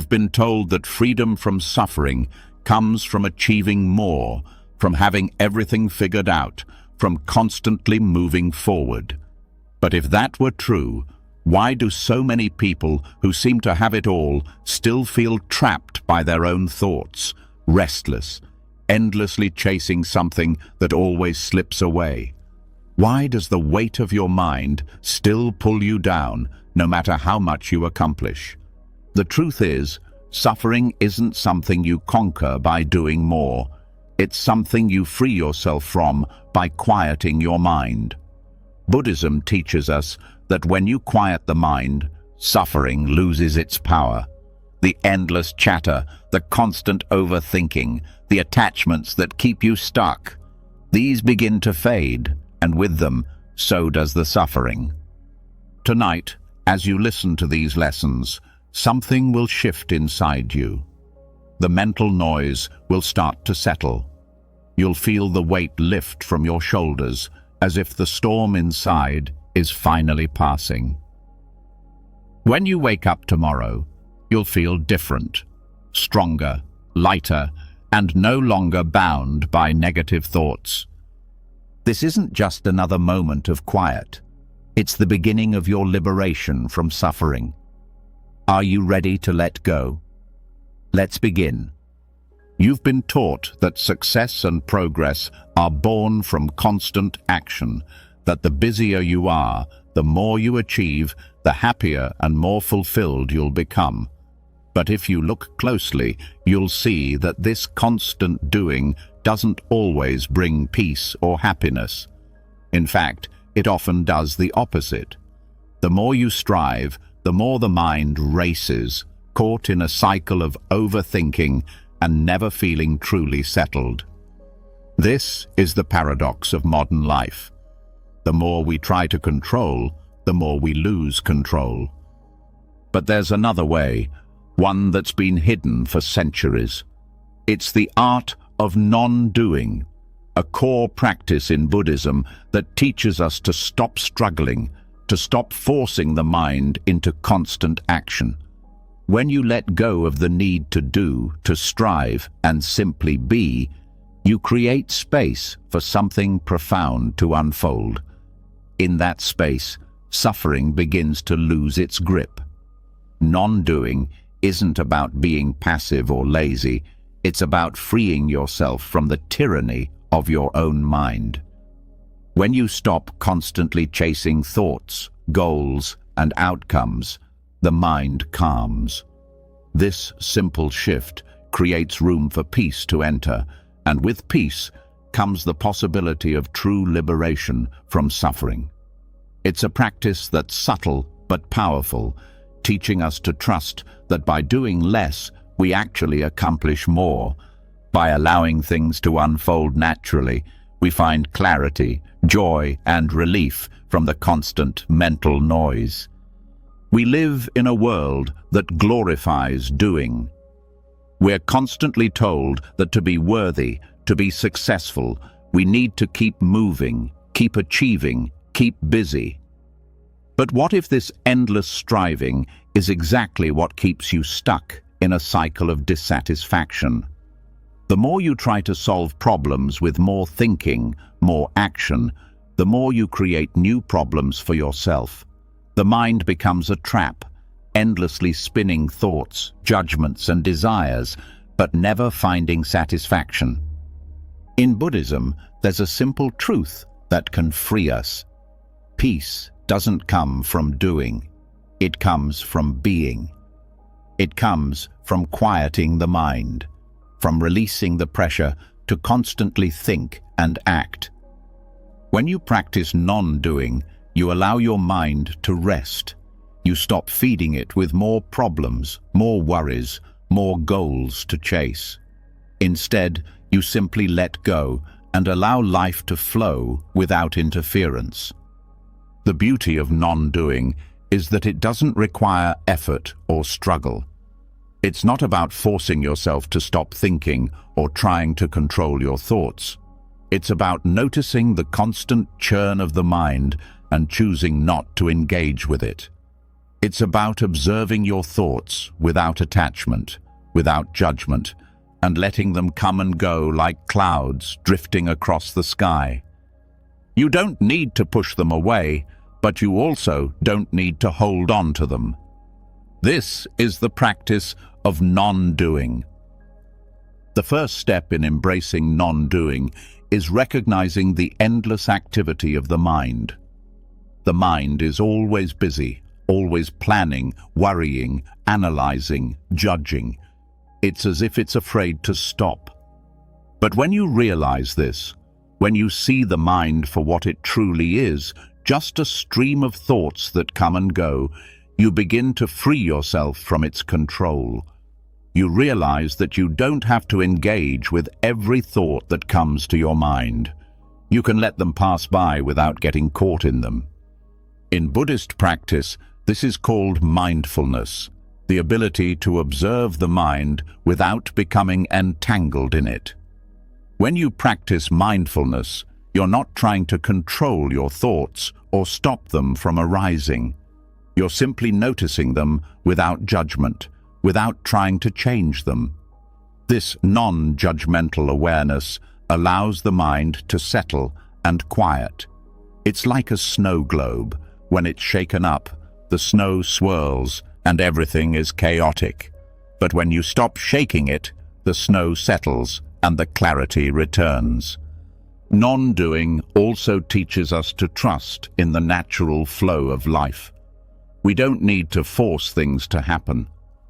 You've been told that freedom from suffering comes from achieving more, from having everything figured out, from constantly moving forward. But if that were true, why do so many people who seem to have it all still feel trapped by their own thoughts, restless, endlessly chasing something that always slips away? Why does the weight of your mind still pull you down, no matter how much you accomplish? The truth is, suffering isn't something you conquer by doing more. It's something you free yourself from by quieting your mind. Buddhism teaches us that when you quiet the mind, suffering loses its power. The endless chatter, the constant overthinking, the attachments that keep you stuck, these begin to fade, and with them, so does the suffering. Tonight, as you listen to these lessons, something will shift inside you. The mental noise will start to settle. You'll feel the weight lift from your shoulders, as if the storm inside is finally passing. When you wake up tomorrow, you'll feel different, stronger, lighter, and no longer bound by negative thoughts. This isn't just another moment of quiet. It's the beginning of your liberation from suffering. Are you ready to let go? Let's begin. You've been taught that success and progress are born from constant action, that the busier you are, the more you achieve, the happier and more fulfilled you'll become. But if you look closely, you'll see that this constant doing doesn't always bring peace or happiness. In fact, it often does the opposite. The more you strive, the more the mind races, caught in a cycle of overthinking and never feeling truly settled. This is the paradox of modern life. The more we try to control, the more we lose control. But there's another way, one that's been hidden for centuries. It's the art of non-doing, a core practice in Buddhism that teaches us to stop struggling, to stop forcing the mind into constant action. When you let go of the need to do, to strive, and simply be, you create space for something profound to unfold. In that space, suffering begins to lose its grip. Non-doing isn't about being passive or lazy. It's about freeing yourself from the tyranny of your own mind. When you stop constantly chasing thoughts, goals, and outcomes, the mind calms. This simple shift creates room for peace to enter, and with peace comes the possibility of true liberation from suffering. It's a practice that's subtle but powerful, teaching us to trust that by doing less, we actually accomplish more. By allowing things to unfold naturally, we find clarity, joy, and relief from the constant mental noise. We live in a world that glorifies doing. We're constantly told that to be worthy, to be successful, we need to keep moving, keep achieving, keep busy. But what if this endless striving is exactly what keeps you stuck in a cycle of dissatisfaction? The more you try to solve problems with more thinking, more action, the more you create new problems for yourself. The mind becomes a trap, endlessly spinning thoughts, judgments, and desires, but never finding satisfaction. In Buddhism, there's a simple truth that can free us. Peace doesn't come from doing. It comes from being. It comes from quieting the mind, from releasing the pressure to constantly think and act. When you practice non-doing, you allow your mind to rest. You stop feeding it with more problems, more worries, more goals to chase. Instead, you simply let go and allow life to flow without interference. The beauty of non-doing is that it doesn't require effort or struggle. It's not about forcing yourself to stop thinking or trying to control your thoughts. It's about noticing the constant churn of the mind and choosing not to engage with it. It's about observing your thoughts without attachment, without judgment, and letting them come and go like clouds drifting across the sky. You don't need to push them away, but you also don't need to hold on to them. This is the practice of non-doing. The first step in embracing non-doing is recognizing the endless activity of the mind. The mind is always busy, always planning, worrying, analyzing, judging. It's as if it's afraid to stop. But when you realize this, when you see the mind for what it truly is, just a stream of thoughts that come and go, you begin to free yourself from its control. You realize that you don't have to engage with every thought that comes to your mind. You can let them pass by without getting caught in them. In Buddhist practice, this is called mindfulness, the ability to observe the mind without becoming entangled in it. When you practice mindfulness, you're not trying to control your thoughts or stop them from arising. You're simply noticing them without judgment, without trying to change them. This non-judgmental awareness allows the mind to settle and quiet. It's like a snow globe. When it's shaken up, the snow swirls and everything is chaotic. But when you stop shaking it, the snow settles and the clarity returns. Non-doing also teaches us to trust in the natural flow of life. We don't need to force things to happen.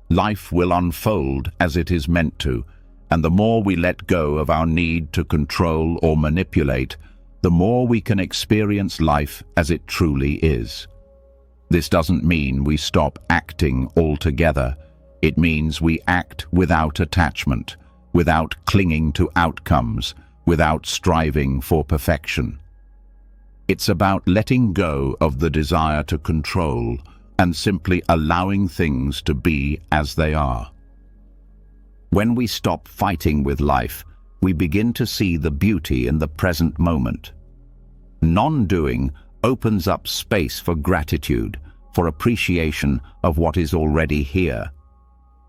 Life will unfold as it is meant to, and the more we let go of our need to control or manipulate, the more we can experience life as it truly is. This doesn't mean we stop acting altogether. It means we act without attachment, without clinging to outcomes, without striving for perfection. It's about letting go of the desire to control and simply allowing things to be as they are. When we stop fighting with life, we begin to see the beauty in the present moment. Non-doing opens up space for gratitude, for appreciation of what is already here.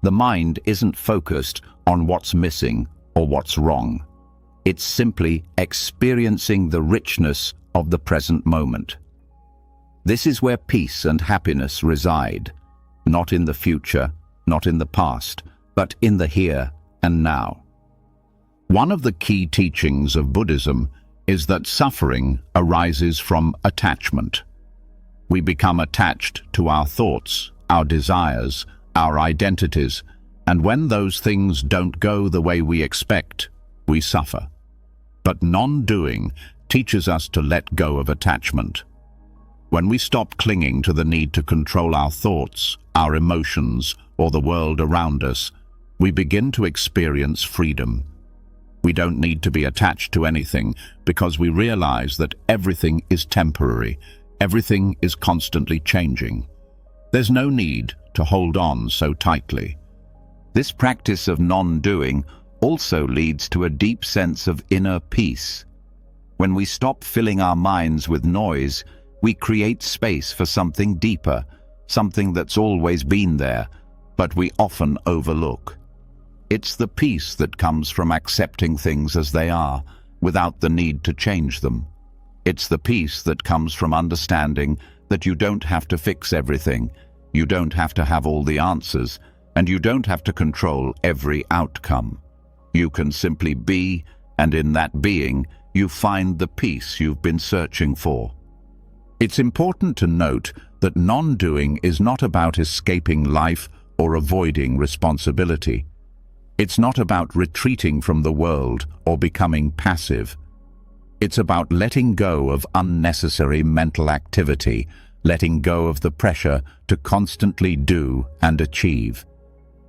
The mind isn't focused on what's missing or what's wrong. It's simply experiencing the richness of the present moment. This is where peace and happiness reside, not in the future, not in the past, but in the here and now. One of the key teachings of Buddhism is that suffering arises from attachment. We become attached to our thoughts, our desires, our identities, and when those things don't go the way we expect, we suffer. But non-doing teaches us to let go of attachment. When we stop clinging to the need to control our thoughts, our emotions, or the world around us, we begin to experience freedom. We don't need to be attached to anything because we realize that everything is temporary, everything is constantly changing. There's no need to hold on so tightly. This practice of non-doing also leads to a deep sense of inner peace. When we stop filling our minds with noise, we create space for something deeper, something that's always been there, but we often overlook. It's the peace that comes from accepting things as they are, without the need to change them. It's the peace that comes from understanding that you don't have to fix everything, you don't have to have all the answers, and you don't have to control every outcome. You can simply be, and in that being, you find the peace you've been searching for. It's important to note that non-doing is not about escaping life or avoiding responsibility. It's not about retreating from the world or becoming passive. It's about letting go of unnecessary mental activity, letting go of the pressure to constantly do and achieve.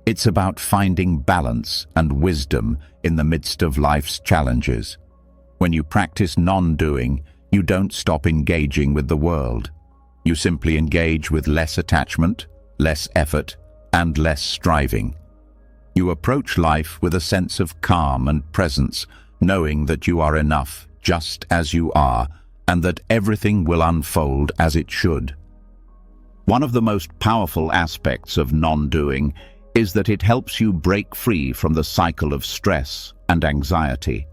It's about finding balance and wisdom in the midst of life's challenges. When you practice non-doing, you don't stop engaging with the world. You simply engage with less attachment, less effort, and less striving. You approach life with a sense of calm and presence, knowing that you are enough just as you are, and that everything will unfold as it should. One of the most powerful aspects of non-doing is that it helps you break free from the cycle of stress and anxiety.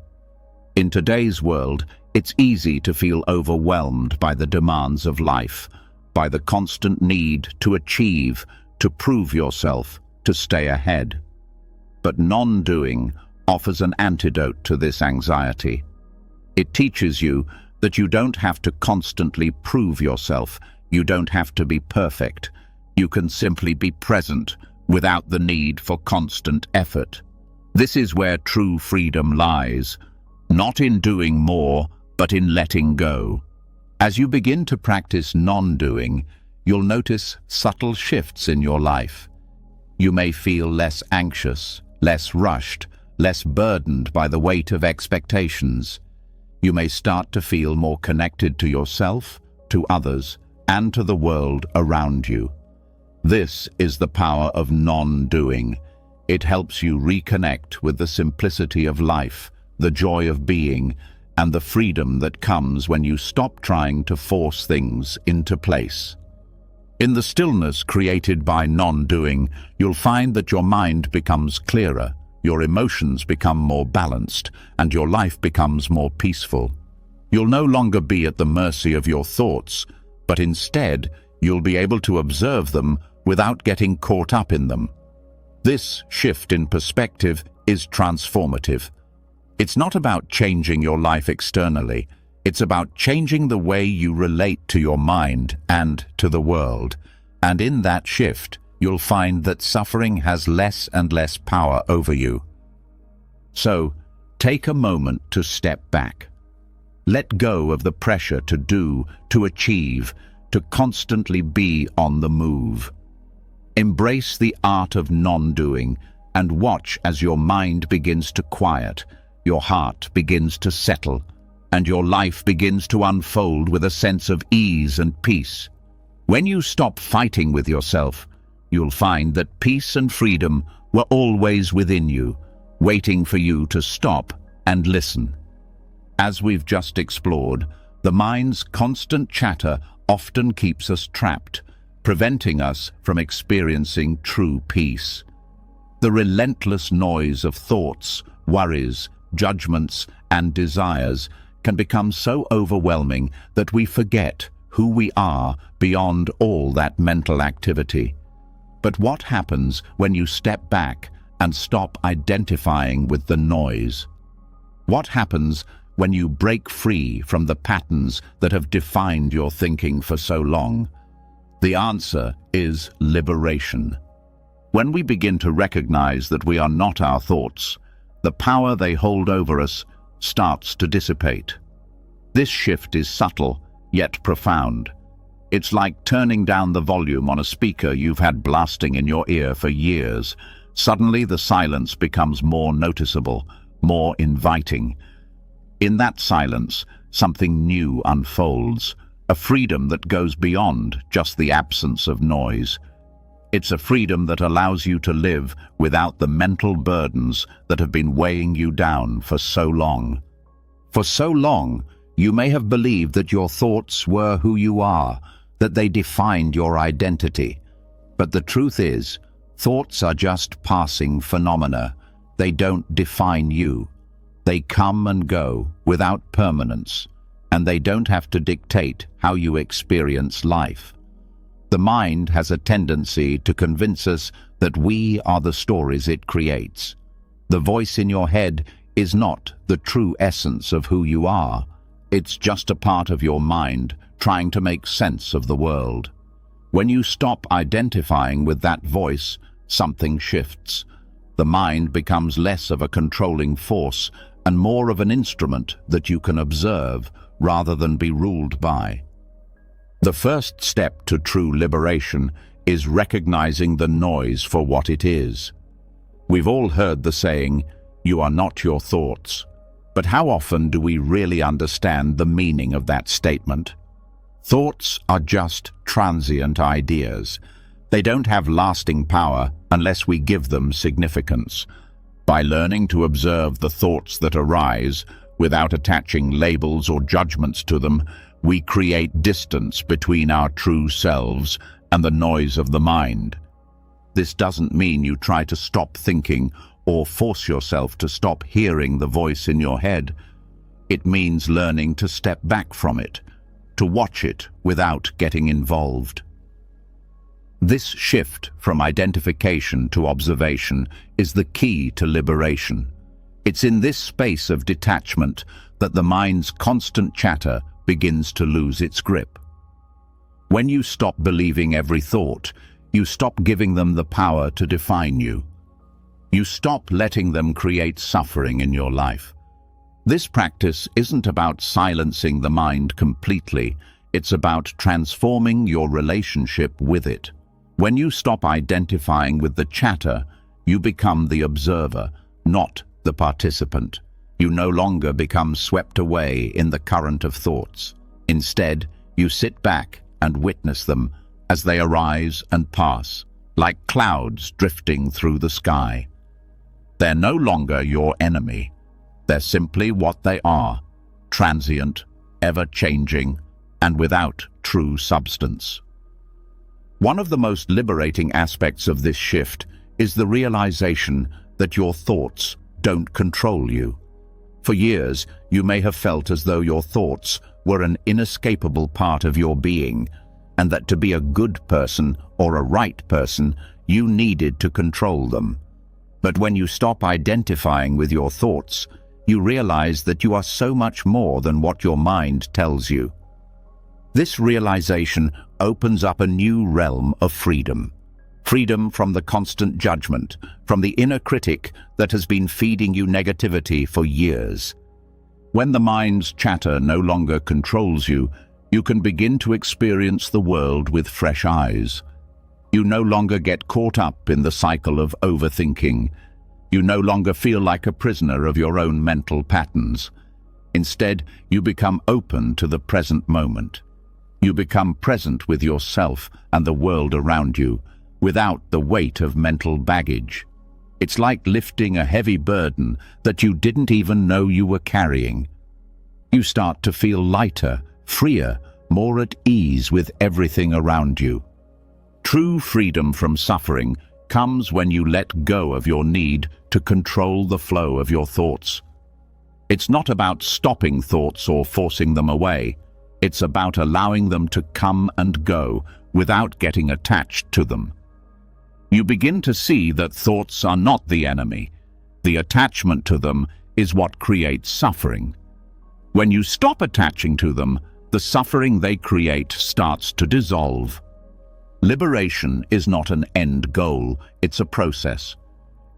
In today's world, it's easy to feel overwhelmed by the demands of life, by the constant need to achieve, to prove yourself, to stay ahead. But non-doing offers an antidote to this anxiety. It teaches you that you don't have to constantly prove yourself, you don't have to be perfect. You can simply be present without the need for constant effort. This is where true freedom lies, not in doing more, but in letting go. As you begin to practice non-doing, you'll notice subtle shifts in your life. You may feel less anxious, less rushed, less burdened by the weight of expectations. You may start to feel more connected to yourself, to others, and to the world around you. This is the power of non-doing. It helps you reconnect with the simplicity of life, the joy of being, and the freedom that comes when you stop trying to force things into place. In the stillness created by non-doing, you'll find that your mind becomes clearer, your emotions become more balanced, and your life becomes more peaceful. You'll no longer be at the mercy of your thoughts, but instead, you'll be able to observe them without getting caught up in them. This shift in perspective is transformative. It's not about changing your life externally. It's about changing the way you relate to your mind and to the world. And in that shift, you'll find that suffering has less and less power over you. So, take a moment to step back. Let go of the pressure to do, to achieve, to constantly be on the move. Embrace the art of non-doing and watch as your mind begins to quiet, your heart begins to settle, and your life begins to unfold with a sense of ease and peace. When you stop fighting with yourself, you'll find that peace and freedom were always within you, waiting for you to stop and listen. As we've just explored, the mind's constant chatter often keeps us trapped, preventing us from experiencing true peace. The relentless noise of thoughts, worries, judgments, and desires can become so overwhelming that we forget who we are beyond all that mental activity. But what happens when you step back and stop identifying with the noise? What happens when you break free from the patterns that have defined your thinking for so long? The answer is liberation. When we begin to recognize that we are not our thoughts, the power they hold over us starts to dissipate. This shift is subtle, yet profound. It's like turning down the volume on a speaker you've had blasting in your ear for years. Suddenly the silence becomes more noticeable, more inviting. In that silence, something new unfolds, a freedom that goes beyond just the absence of noise. It's a freedom that allows you to live without the mental burdens that have been weighing you down for so long. For so long, you may have believed that your thoughts were who you are, that they defined your identity. But the truth is, thoughts are just passing phenomena. They don't define you. They come and go without permanence, and they don't have to dictate how you experience life. The mind has a tendency to convince us that we are the stories it creates. The voice in your head is not the true essence of who you are. It's just a part of your mind trying to make sense of the world. When you stop identifying with that voice, something shifts. The mind becomes less of a controlling force and more of an instrument that you can observe rather than be ruled by. The first step to true liberation is recognizing the noise for what it is. We've all heard the saying, "You are not your thoughts." But how often do we really understand the meaning of that statement? Thoughts are just transient ideas. They don't have lasting power unless we give them significance. By learning to observe the thoughts that arise, without attaching labels or judgments to them, we create distance between our true selves and the noise of the mind. This doesn't mean you try to stop thinking or force yourself to stop hearing the voice in your head. It means learning to step back from it, to watch it without getting involved. This shift from identification to observation is the key to liberation. It's in this space of detachment that the mind's constant chatter begins to lose its grip. When you stop believing every thought, you stop giving them the power to define you. You stop letting them create suffering in your life. This practice isn't about silencing the mind completely, it's about transforming your relationship with it. When you stop identifying with the chatter, you become the observer, not the participant. You no longer become swept away in the current of thoughts. Instead, you sit back and witness them as they arise and pass, like clouds drifting through the sky. They're no longer your enemy. They're simply what they are, transient, ever-changing, and without true substance. One of the most liberating aspects of this shift is the realization that your thoughts don't control you. For years, you may have felt as though your thoughts were an inescapable part of your being, and that to be a good person or a right person, you needed to control them. But when you stop identifying with your thoughts, you realize that you are so much more than what your mind tells you. This realization opens up a new realm of freedom. Freedom from the constant judgment, from the inner critic that has been feeding you negativity for years. When the mind's chatter no longer controls you, you can begin to experience the world with fresh eyes. You no longer get caught up in the cycle of overthinking. You no longer feel like a prisoner of your own mental patterns. Instead, you become open to the present moment. You become present with yourself and the world around you, without the weight of mental baggage. It's like lifting a heavy burden that you didn't even know you were carrying. You start to feel lighter, freer, more at ease with everything around you. True freedom from suffering comes when you let go of your need to control the flow of your thoughts. It's not about stopping thoughts or forcing them away. It's about allowing them to come and go without getting attached to them. You begin to see that thoughts are not the enemy. The attachment to them is what creates suffering. When you stop attaching to them, the suffering they create starts to dissolve. Liberation is not an end goal, it's a process.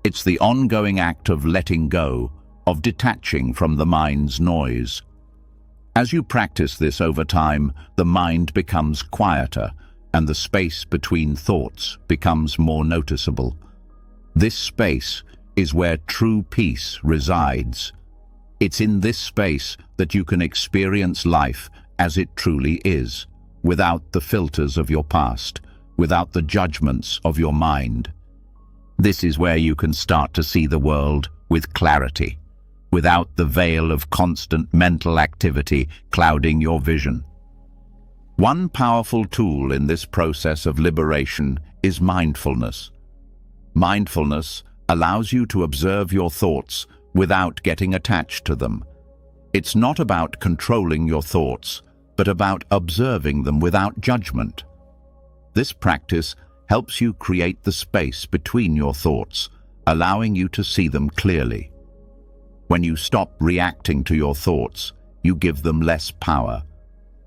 It's the ongoing act of letting go, of detaching from the mind's noise. As you practice this over time, the mind becomes quieter, and the space between thoughts becomes more noticeable. This space is where true peace resides. It's in this space that you can experience life as it truly is, without the filters of your past, without the judgments of your mind. This is where you can start to see the world with clarity, without the veil of constant mental activity clouding your vision. One powerful tool in this process of liberation is mindfulness. Mindfulness allows you to observe your thoughts without getting attached to them. It's not about controlling your thoughts, but about observing them without judgment. This practice helps you create the space between your thoughts, allowing you to see them clearly. When you stop reacting to your thoughts, you give them less power.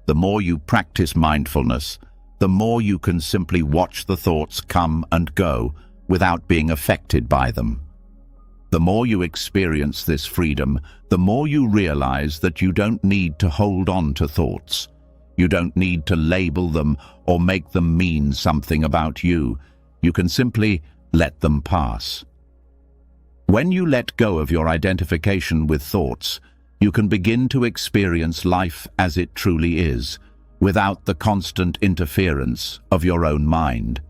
The more you practice mindfulness, the more you can simply watch the thoughts come and go without being affected by them. The more you experience this freedom, the more you realize that you don't need to hold on to thoughts. You don't need to label them or make them mean something about you. You can simply let them pass. When you let go of your identification with thoughts, you can begin to experience life as it truly is, without the constant interference of your own mind.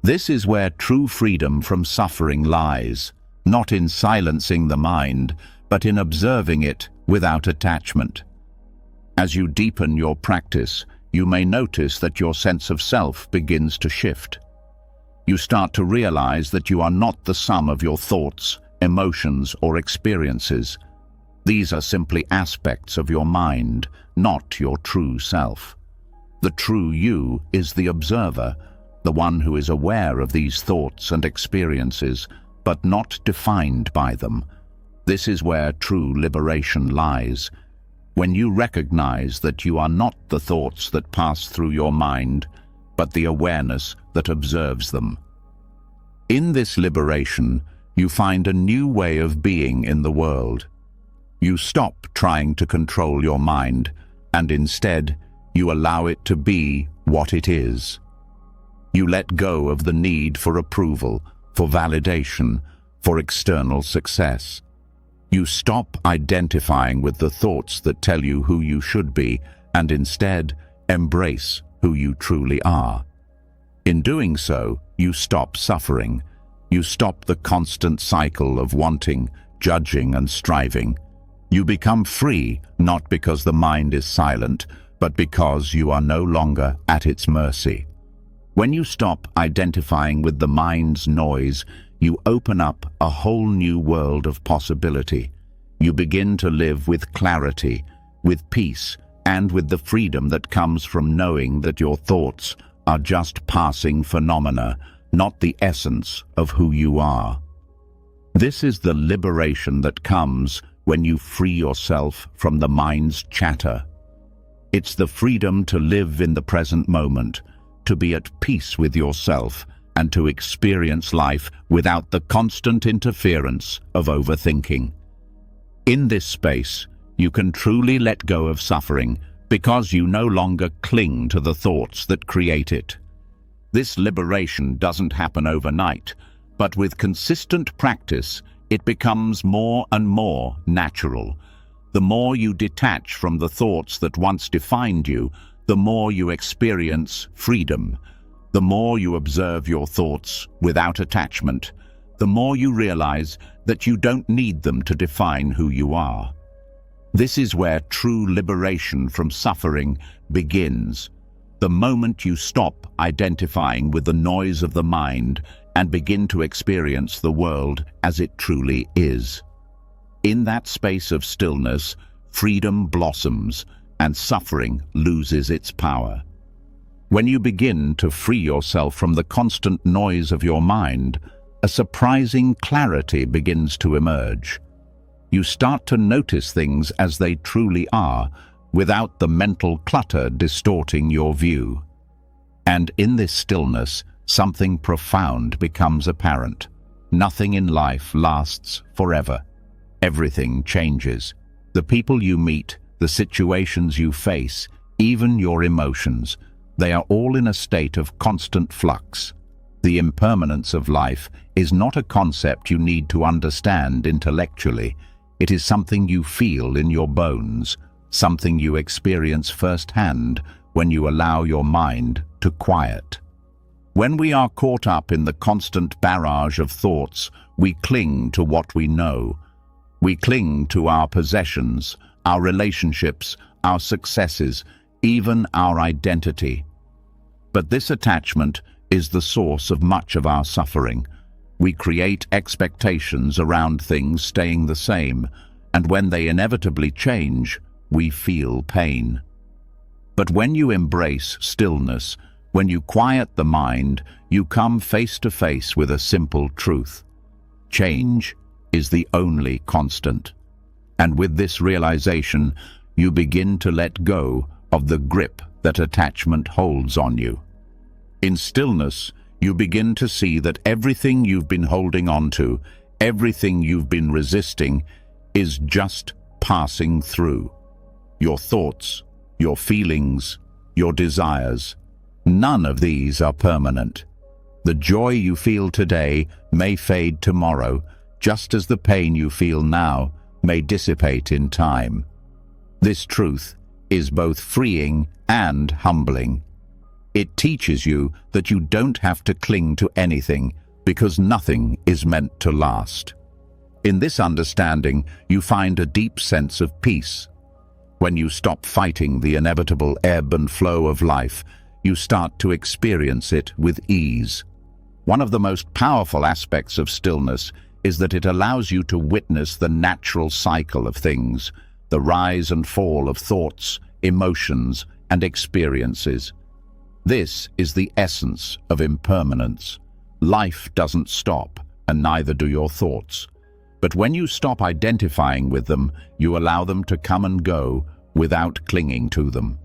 This is where true freedom from suffering lies, not in silencing the mind, but in observing it without attachment. As you deepen your practice, you may notice that your sense of self begins to shift. You start to realize that you are not the sum of your thoughts, emotions, or experiences. These are simply aspects of your mind, not your true self. The true you is the observer, the one who is aware of these thoughts and experiences, but not defined by them. This is where true liberation lies. When you recognize that you are not the thoughts that pass through your mind, but the awareness that observes them. In this liberation, you find a new way of being in the world. You stop trying to control your mind, and instead, you allow it to be what it is. You let go of the need for approval, for validation, for external success. You stop identifying with the thoughts that tell you who you should be, and instead embrace who you truly are. In doing so, you stop suffering. You stop the constant cycle of wanting, judging, and striving. You become free, not because the mind is silent, but because you are no longer at its mercy. When you stop identifying with the mind's noise, you open up a whole new world of possibility. You begin to live with clarity, with peace, and with the freedom that comes from knowing that your thoughts are just passing phenomena, not the essence of who you are. This is the liberation that comes when you free yourself from the mind's chatter. It's the freedom to live in the present moment, to be at peace with yourself, and to experience life without the constant interference of overthinking. In this space, you can truly let go of suffering because you no longer cling to the thoughts that create it. This liberation doesn't happen overnight, but with consistent practice, it becomes more and more natural. The more you detach from the thoughts that once defined you, the more you experience freedom. The more you observe your thoughts without attachment, the more you realize that you don't need them to define who you are. This is where true liberation from suffering begins. The moment you stop identifying with the noise of the mind and begin to experience the world as it truly is. In that space of stillness, freedom blossoms and suffering loses its power. When you begin to free yourself from the constant noise of your mind, a surprising clarity begins to emerge. You start to notice things as they truly are, without the mental clutter distorting your view. And in this stillness, something profound becomes apparent. Nothing in life lasts forever. Everything changes. The people you meet, the situations you face, even your emotions, they are all in a state of constant flux. The impermanence of life is not a concept you need to understand intellectually. It is something you feel in your bones, something you experience firsthand when you allow your mind to quiet. When we are caught up in the constant barrage of thoughts, we cling to what we know. We cling to our possessions, our relationships, our successes, even our identity. But this attachment is the source of much of our suffering. We create expectations around things staying the same, and when they inevitably change, we feel pain. But when you embrace stillness, when you quiet the mind, you come face to face with a simple truth. Change is the only constant. And with this realization, you begin to let go of the grip that attachment holds on you. In stillness, you begin to see that everything you've been holding on to, everything you've been resisting, is just passing through. Your thoughts, your feelings, your desires, none of these are permanent. The joy you feel today may fade tomorrow, just as the pain you feel now may dissipate in time. This truth is both freeing and humbling. It teaches you that you don't have to cling to anything because nothing is meant to last. In this understanding, you find a deep sense of peace. When you stop fighting the inevitable ebb and flow of life, you start to experience it with ease. One of the most powerful aspects of stillness is that it allows you to witness the natural cycle of things, the rise and fall of thoughts, emotions, and experiences. This is the essence of impermanence. Life doesn't stop, and neither do your thoughts. But when you stop identifying with them, you allow them to come and go without clinging to them.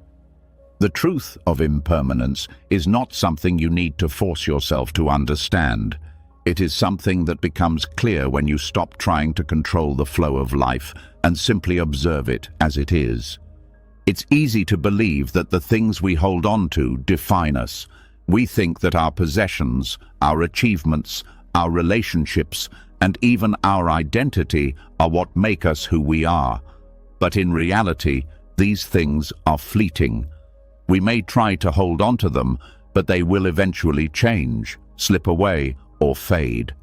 The truth of impermanence is not something you need to force yourself to understand. It is something that becomes clear when you stop trying to control the flow of life and simply observe it as it is. It's easy to believe that the things we hold on to define us. We think that our possessions, our achievements, our relationships, and even our identity are what make us who we are. But in reality, these things are fleeting. We may try to hold on to them, but they will eventually change, slip away, or fade.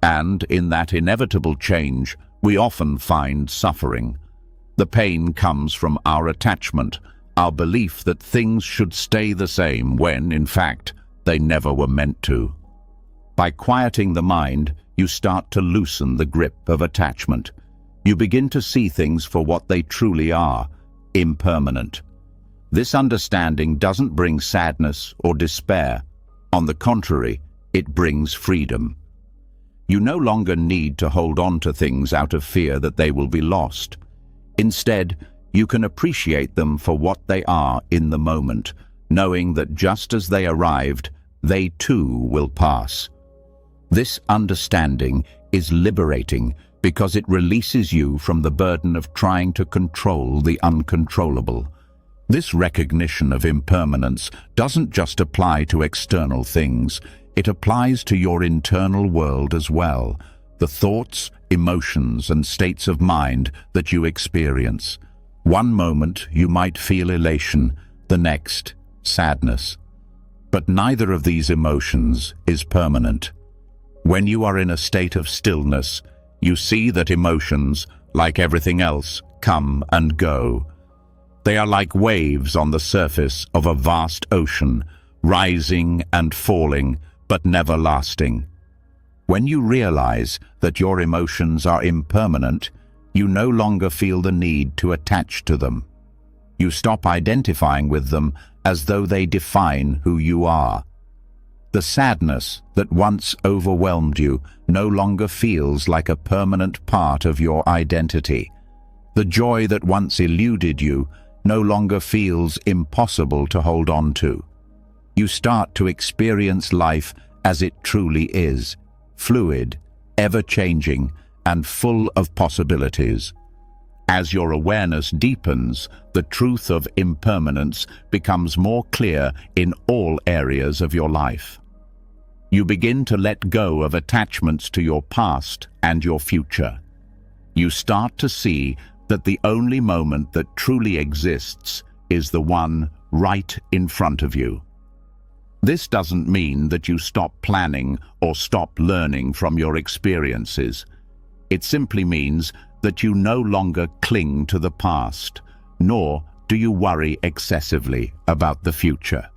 And in that inevitable change, we often find suffering. The pain comes from our attachment, our belief that things should stay the same when, in fact, they never were meant to. By quieting the mind, you start to loosen the grip of attachment. You begin to see things for what they truly are, impermanent. This understanding doesn't bring sadness or despair. On the contrary, it brings freedom. You no longer need to hold on to things out of fear that they will be lost. Instead, you can appreciate them for what they are in the moment, knowing that just as they arrived, they too will pass. This understanding is liberating because it releases you from the burden of trying to control the uncontrollable. This recognition of impermanence doesn't just apply to external things, it applies to your internal world as well, the thoughts, emotions, and states of mind that you experience. One moment you might feel elation, the next, sadness. But neither of these emotions is permanent. When you are in a state of stillness, you see that emotions, like everything else, come and go. They are like waves on the surface of a vast ocean, rising and falling, but never lasting. When you realize that your emotions are impermanent, you no longer feel the need to attach to them. You stop identifying with them as though they define who you are. The sadness that once overwhelmed you no longer feels like a permanent part of your identity. The joy that once eluded you no longer feels impossible to hold on to. You start to experience life as it truly is, fluid, ever-changing, and full of possibilities. As your awareness deepens, the truth of impermanence becomes more clear in all areas of your life. You begin to let go of attachments to your past and your future. You start to see that the only moment that truly exists is the one right in front of you. This doesn't mean that you stop planning or stop learning from your experiences. It simply means that you no longer cling to the past, nor do you worry excessively about the future.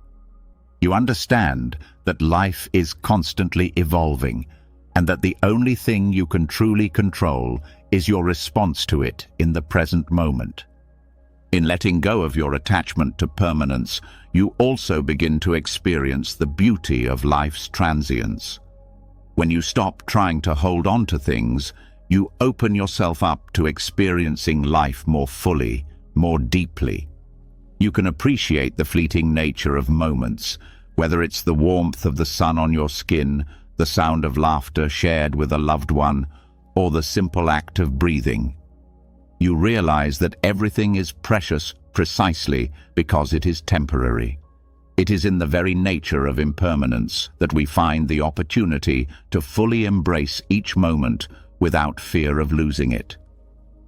You understand that life is constantly evolving, and that the only thing you can truly control is your response to it in the present moment. In letting go of your attachment to permanence, you also begin to experience the beauty of life's transience. When you stop trying to hold on to things, you open yourself up to experiencing life more fully, more deeply. You can appreciate the fleeting nature of moments, whether it's the warmth of the sun on your skin, the sound of laughter shared with a loved one, or the simple act of breathing. You realize that everything is precious precisely because it is temporary. It is in the very nature of impermanence that we find the opportunity to fully embrace each moment without fear of losing it.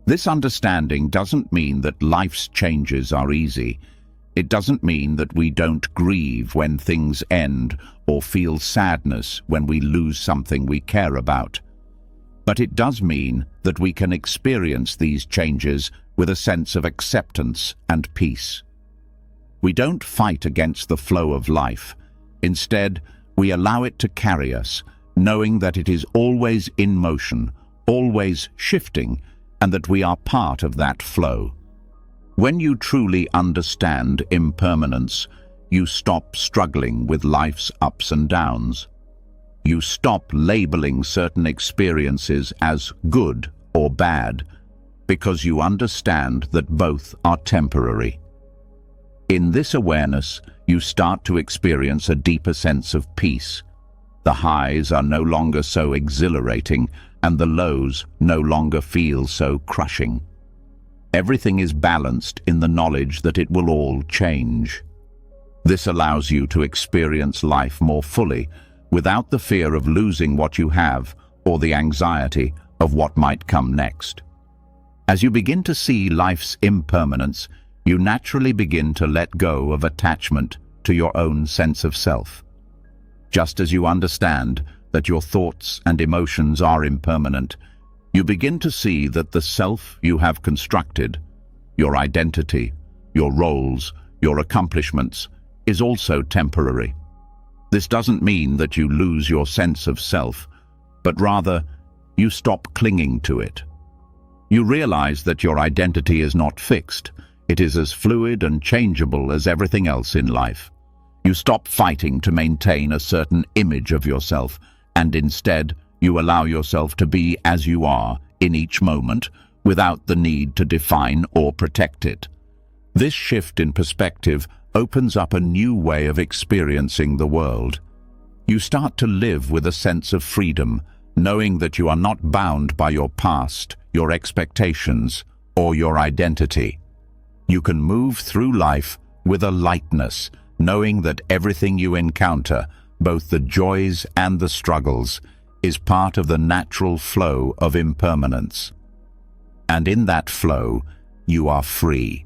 This understanding doesn't mean that life's changes are easy. It doesn't mean that we don't grieve when things end or feel sadness when we lose something we care about. But it does mean that we can experience these changes with a sense of acceptance and peace. We don't fight against the flow of life. Instead, we allow it to carry us, knowing that it is always in motion, always shifting, and that we are part of that flow. When you truly understand impermanence, you stop struggling with life's ups and downs. You stop labeling certain experiences as good or bad, because you understand that both are temporary. In this awareness, you start to experience a deeper sense of peace. The highs are no longer so exhilarating, and the lows no longer feel so crushing. Everything is balanced in the knowledge that it will all change. This allows you to experience life more fully, without the fear of losing what you have or the anxiety of what might come next. As you begin to see life's impermanence, you naturally begin to let go of attachment to your own sense of self. Just as you understand that your thoughts and emotions are impermanent, you begin to see that the self you have constructed, your identity, your roles, your accomplishments, is also temporary. This doesn't mean that you lose your sense of self, but rather you stop clinging to it. You realize that your identity is not fixed. It is as fluid and changeable as everything else in life. You stop fighting to maintain a certain image of yourself, and instead you allow yourself to be as you are in each moment, without the need to define or protect it. This shift in perspective opens up a new way of experiencing the world. You start to live with a sense of freedom, knowing that you are not bound by your past, your expectations, or your identity. You can move through life with a lightness, knowing that everything you encounter, both the joys and the struggles, is part of the natural flow of impermanence. And in that flow, you are free.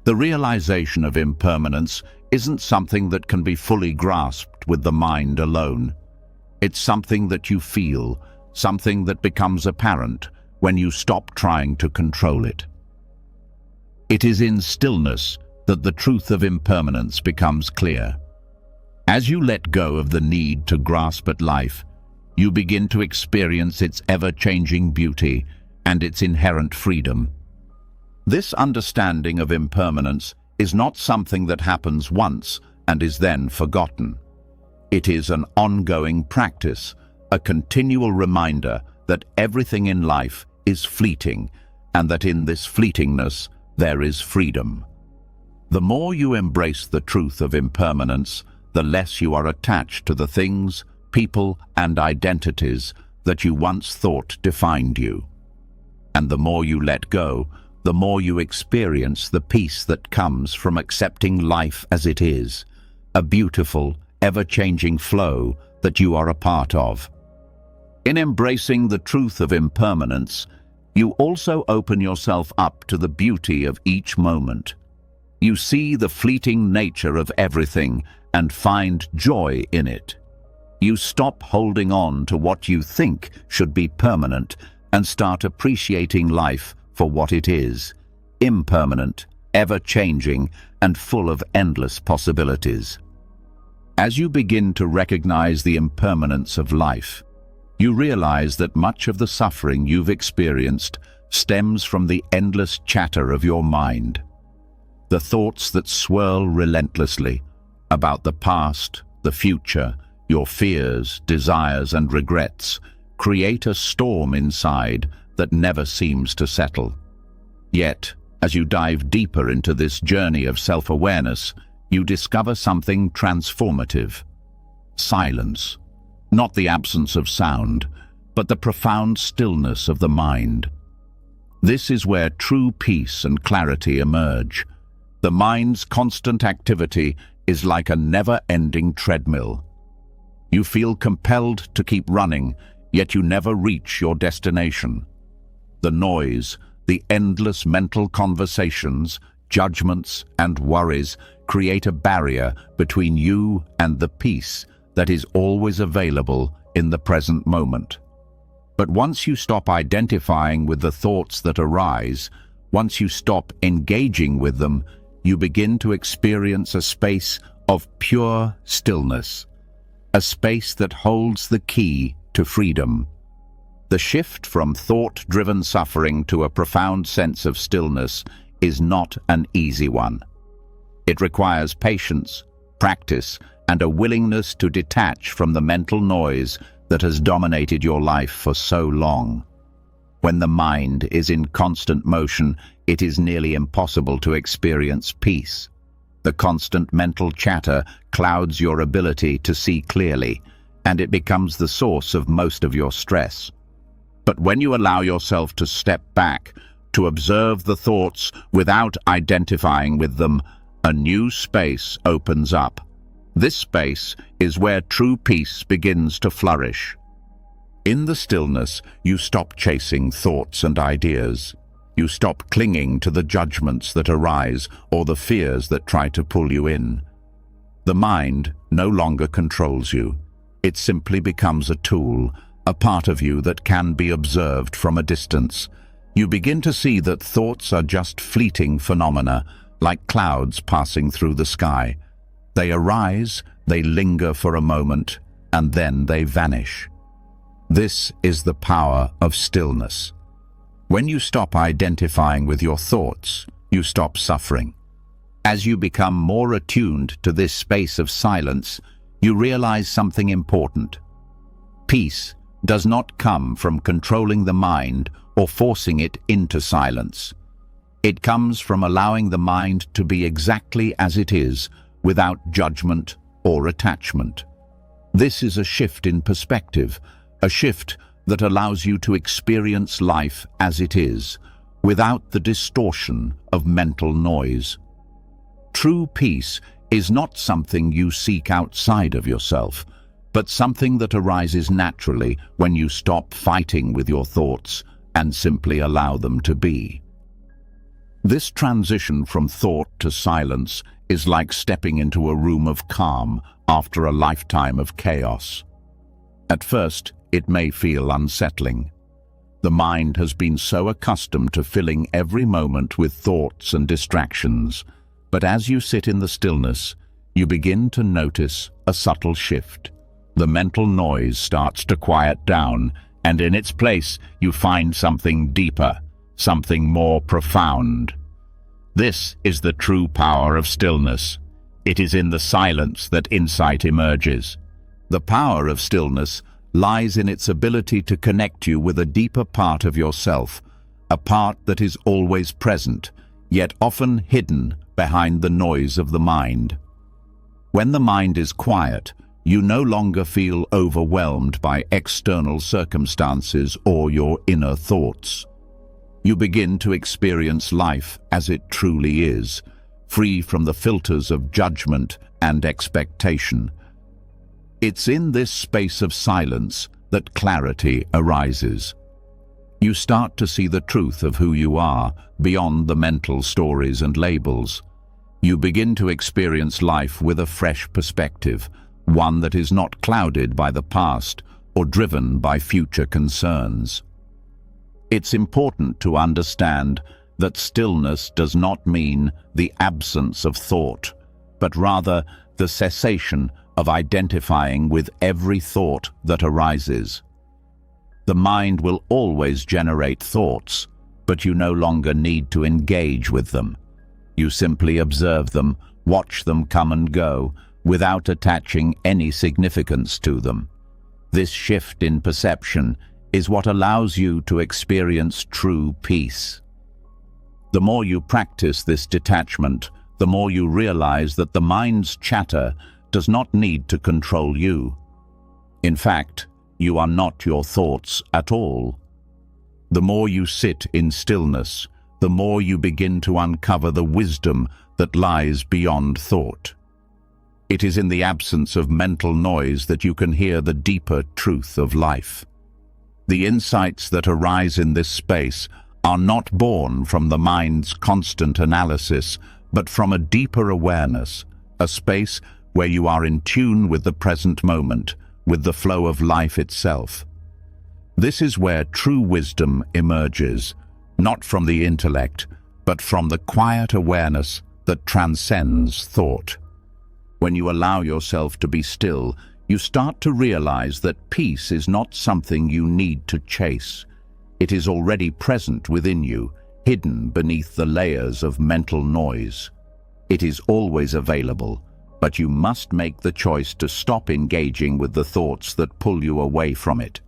The realization of impermanence isn't something that can be fully grasped with the mind alone. It's something that you feel, something that becomes apparent when you stop trying to control it. It is in stillness that the truth of impermanence becomes clear. As you let go of the need to grasp at life, you begin to experience its ever-changing beauty and its inherent freedom. This understanding of impermanence is not something that happens once and is then forgotten. It is an ongoing practice, a continual reminder that everything in life is fleeting, and that in this fleetingness there is freedom. The more you embrace the truth of impermanence, the less you are attached to the things, people, and identities that you once thought defined you. And the more you let go, the more you experience the peace that comes from accepting life as it is, a beautiful, ever-changing flow that you are a part of. In embracing the truth of impermanence, you also open yourself up to the beauty of each moment. You see the fleeting nature of everything and find joy in it. You stop holding on to what you think should be permanent and start appreciating life for what it is, impermanent, ever-changing, and full of endless possibilities. As you begin to recognize the impermanence of life, you realize that much of the suffering you've experienced stems from the endless chatter of your mind. The thoughts that swirl relentlessly about the past, the future, your fears, desires, and regrets create a storm inside that never seems to settle. Yet, as you dive deeper into this journey of self-awareness, you discover something transformative. Silence. Not the absence of sound, but the profound stillness of the mind. This is where true peace and clarity emerge. The mind's constant activity is like a never-ending treadmill. You feel compelled to keep running, yet you never reach your destination. The noise, the endless mental conversations, judgments, and worries create a barrier between you and the peace that is always available in the present moment. But once you stop identifying with the thoughts that arise, once you stop engaging with them, you begin to experience a space of pure stillness, a space that holds the key to freedom. The shift from thought-driven suffering to a profound sense of stillness is not an easy one. It requires patience, practice, and a willingness to detach from the mental noise that has dominated your life for so long. When the mind is in constant motion, it is nearly impossible to experience peace. The constant mental chatter clouds your ability to see clearly, and it becomes the source of most of your stress. But when you allow yourself to step back, to observe the thoughts without identifying with them, a new space opens up. This space is where true peace begins to flourish. In the stillness, you stop chasing thoughts and ideas. You stop clinging to the judgments that arise or the fears that try to pull you in. The mind no longer controls you. It simply becomes a tool, a part of you that can be observed from a distance. You begin to see that thoughts are just fleeting phenomena, like clouds passing through the sky. They arise, they linger for a moment, and then they vanish. This is the power of stillness. When you stop identifying with your thoughts, you stop suffering. As you become more attuned to this space of silence, you realize something important. Peace does not come from controlling the mind or forcing it into silence. It comes from allowing the mind to be exactly as it is, without judgment or attachment. This is a shift in perspective, a shift that allows you to experience life as it is, without the distortion of mental noise. True peace is not something you seek outside of yourself, but something that arises naturally when you stop fighting with your thoughts and simply allow them to be. This transition from thought to silence is like stepping into a room of calm after a lifetime of chaos. At first, it may feel unsettling. The mind has been so accustomed to filling every moment with thoughts and distractions, but as you sit in the stillness, you begin to notice a subtle shift. The mental noise starts to quiet down, and in its place you find something deeper, something more profound. This is the true power of stillness. It is in the silence that insight emerges. The power of stillness lies in its ability to connect you with a deeper part of yourself, a part that is always present, yet often hidden behind the noise of the mind. When the mind is quiet, you no longer feel overwhelmed by external circumstances or your inner thoughts. You begin to experience life as it truly is, free from the filters of judgment and expectation. It's in this space of silence that clarity arises. You start to see the truth of who you are, beyond the mental stories and labels. You begin to experience life with a fresh perspective, one that is not clouded by the past or driven by future concerns. It's important to understand that stillness does not mean the absence of thought, but rather the cessation of identifying with every thought that arises. The mind will always generate thoughts, but you no longer need to engage with them. You simply observe them, watch them come and go, without attaching any significance to them. This shift in perception is what allows you to experience true peace. The more you practice this detachment, the more you realize that the mind's chatter does not need to control you. In fact, you are not your thoughts at all. The more you sit in stillness, the more you begin to uncover the wisdom that lies beyond thought. It is in the absence of mental noise that you can hear the deeper truth of life. The insights that arise in this space are not born from the mind's constant analysis, but from a deeper awareness, a space where you are in tune with the present moment, with the flow of life itself. This is where true wisdom emerges, not from the intellect, but from the quiet awareness that transcends thought. When you allow yourself to be still, you start to realize that peace is not something you need to chase. It is already present within you, hidden beneath the layers of mental noise. It is always available, but you must make the choice to stop engaging with the thoughts that pull you away from it.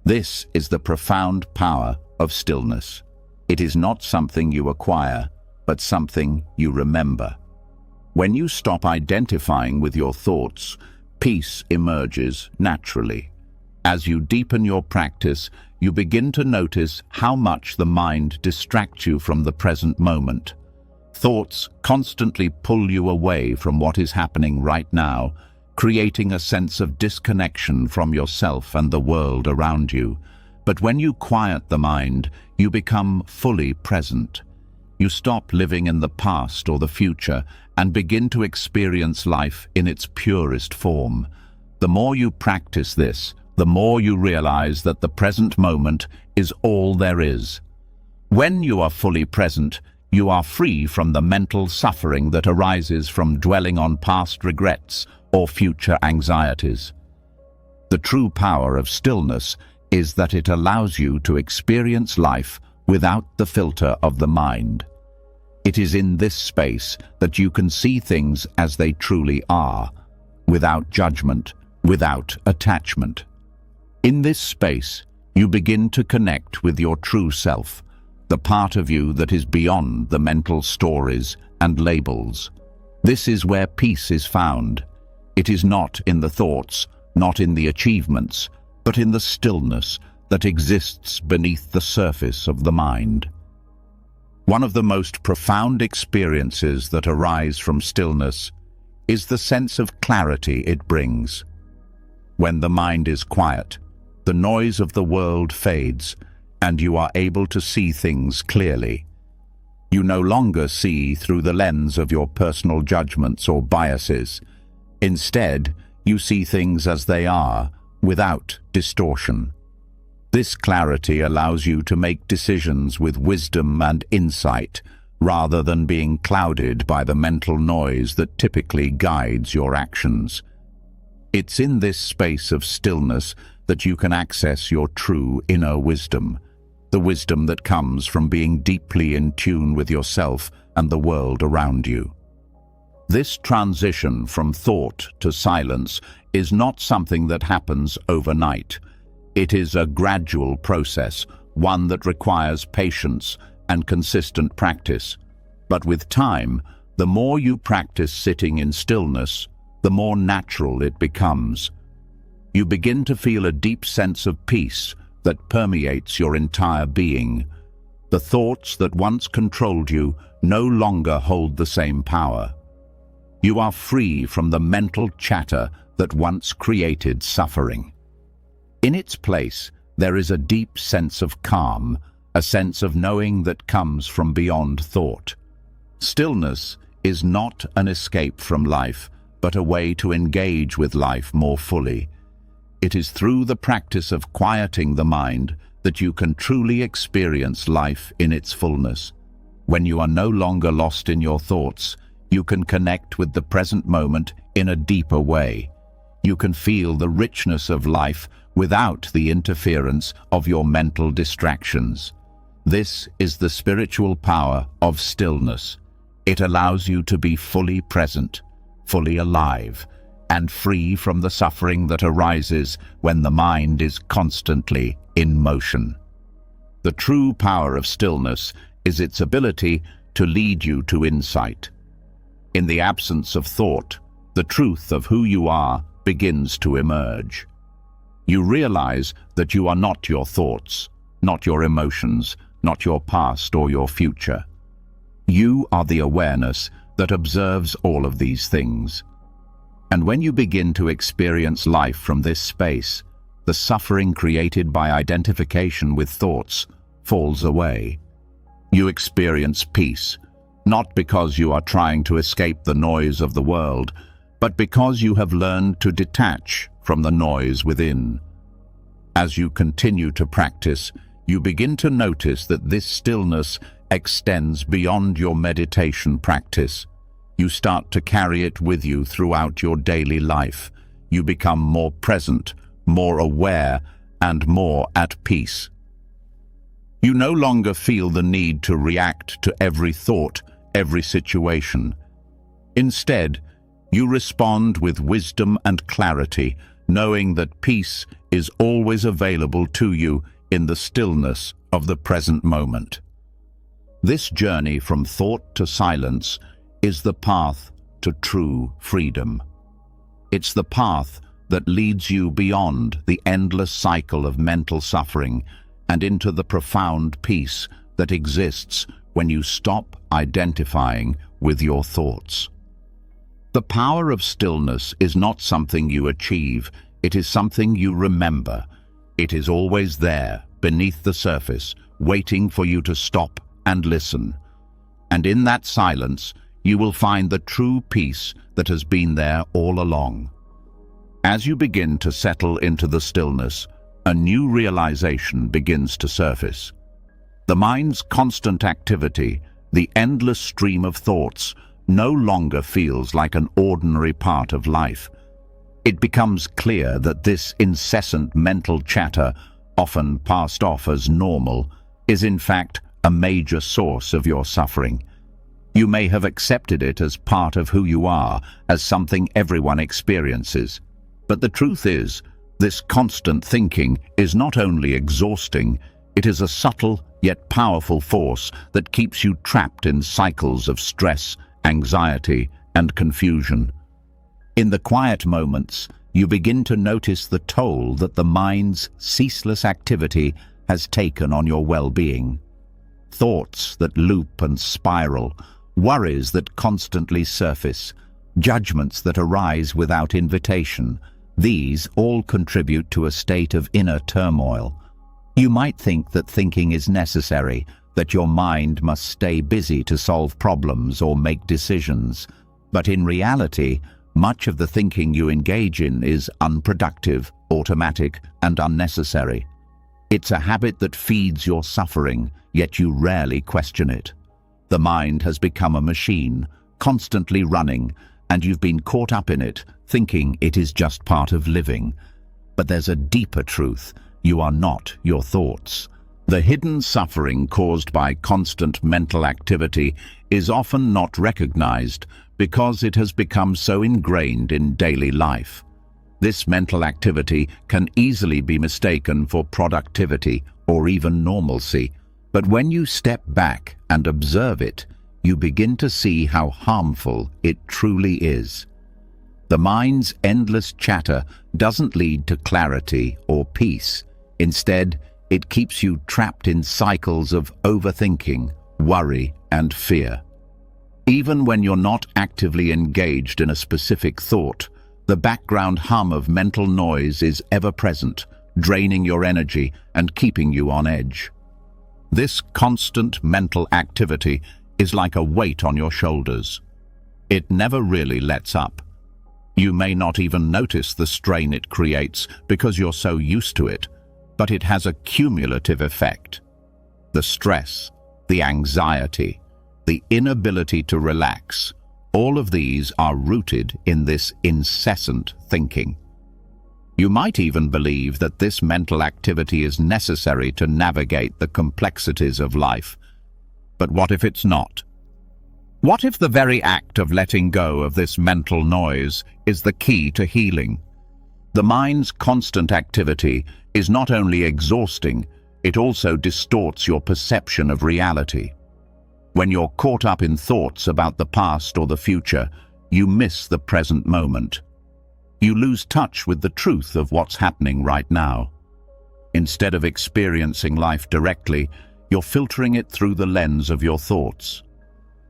This is the profound power of stillness. It is not something you acquire, but something you remember. When you stop identifying with your thoughts, peace emerges naturally. As you deepen your practice, you begin to notice how much the mind distracts you from the present moment. Thoughts constantly pull you away from what is happening right now, creating a sense of disconnection from yourself and the world around you. But when you quiet the mind, you become fully present. You stop living in the past or the future and begin to experience life in its purest form. The more you practice this, the more you realize that the present moment is all there is. When you are fully present, you are free from the mental suffering that arises from dwelling on past regrets or future anxieties. The true power of stillness is that it allows you to experience life without the filter of the mind. It is in this space that you can see things as they truly are, without judgment, without attachment. In this space, you begin to connect with your true self, the part of you that is beyond the mental stories and labels. This is where peace is found. It is not in the thoughts, not in the achievements, but in the stillness that exists beneath the surface of the mind. One of the most profound experiences that arise from stillness is the sense of clarity it brings. When the mind is quiet, the noise of the world fades, and you are able to see things clearly. You no longer see through the lens of your personal judgments or biases. Instead, you see things as they are, without distortion. This clarity allows you to make decisions with wisdom and insight, rather than being clouded by the mental noise that typically guides your actions. It's in this space of stillness that you can access your true inner wisdom, the wisdom that comes from being deeply in tune with yourself and the world around you. This transition from thought to silence is not something that happens overnight. It is a gradual process, one that requires patience and consistent practice. But with time, the more you practice sitting in stillness, the more natural it becomes. You begin to feel a deep sense of peace that permeates your entire being. The thoughts that once controlled you no longer hold the same power. You are free from the mental chatter that once created suffering. In its place, there is a deep sense of calm, a sense of knowing that comes from beyond thought. Stillness is not an escape from life, but a way to engage with life more fully. It is through the practice of quieting the mind that you can truly experience life in its fullness. When you are no longer lost in your thoughts, you can connect with the present moment in a deeper way. You can feel the richness of life without the interference of your mental distractions. This is the spiritual power of stillness. It allows you to be fully present, fully alive, and free from the suffering that arises when the mind is constantly in motion. The true power of stillness is its ability to lead you to insight. In the absence of thought, the truth of who you are begins to emerge. You realize that you are not your thoughts, not your emotions, not your past or your future. You are the awareness that observes all of these things. And when you begin to experience life from this space, the suffering created by identification with thoughts falls away. You experience peace, not because you are trying to escape the noise of the world, but because you have learned to detach from the noise within. As you continue to practice, you begin to notice that this stillness extends beyond your meditation practice. You start to carry it with you throughout your daily life. You become more present, more aware, and more at peace. You no longer feel the need to react to every thought, every situation. Instead, you respond with wisdom and clarity, knowing that peace is always available to you in the stillness of the present moment. This journey from thought to silence is the path to true freedom. It's the path that leads you beyond the endless cycle of mental suffering and into the profound peace that exists when you stop identifying with your thoughts. The power of stillness is not something you achieve, it is something you remember. It is always there, beneath the surface, waiting for you to stop and listen. And in that silence, you will find the true peace that has been there all along. As you begin to settle into the stillness, a new realization begins to surface. The mind's constant activity, the endless stream of thoughts, no longer feels like an ordinary part of life. It becomes clear that this incessant mental chatter, often passed off as normal, is in fact a major source of your suffering. You may have accepted it as part of who you are, as something everyone experiences. But the truth is, this constant thinking is not only exhausting, it is a subtle yet powerful force that keeps you trapped in cycles of stress, anxiety, and confusion. In the quiet moments, you begin to notice the toll that the mind's ceaseless activity has taken on your well-being. Thoughts that loop and spiral, worries that constantly surface, judgments that arise without invitation, these all contribute to a state of inner turmoil. You might think that thinking is necessary, that your mind must stay busy to solve problems or make decisions. But in reality, much of the thinking you engage in is unproductive, automatic, and unnecessary. It's a habit that feeds your suffering, yet you rarely question it. The mind has become a machine, constantly running, and you've been caught up in it, thinking it is just part of living. But there's a deeper truth. You are not your thoughts. The hidden suffering caused by constant mental activity is often not recognized because it has become so ingrained in daily life. This mental activity can easily be mistaken for productivity or even normalcy, but when you step back and observe it, you begin to see how harmful it truly is. The mind's endless chatter doesn't lead to clarity or peace. Instead, it keeps you trapped in cycles of overthinking, worry, and fear. Even when you're not actively engaged in a specific thought, the background hum of mental noise is ever present, draining your energy and keeping you on edge. This constant mental activity is like a weight on your shoulders. It never really lets up. You may not even notice the strain it creates because you're so used to it, but it has a cumulative effect. The stress, the anxiety, the inability to relax, all of these are rooted in this incessant thinking. You might even believe that this mental activity is necessary to navigate the complexities of life. But what if it's not? What if the very act of letting go of this mental noise is the key to healing? The mind's constant activity is not only exhausting, it also distorts your perception of reality. When you're caught up in thoughts about the past or the future, you miss the present moment. You lose touch with the truth of what's happening right now. Instead of experiencing life directly, you're filtering it through the lens of your thoughts.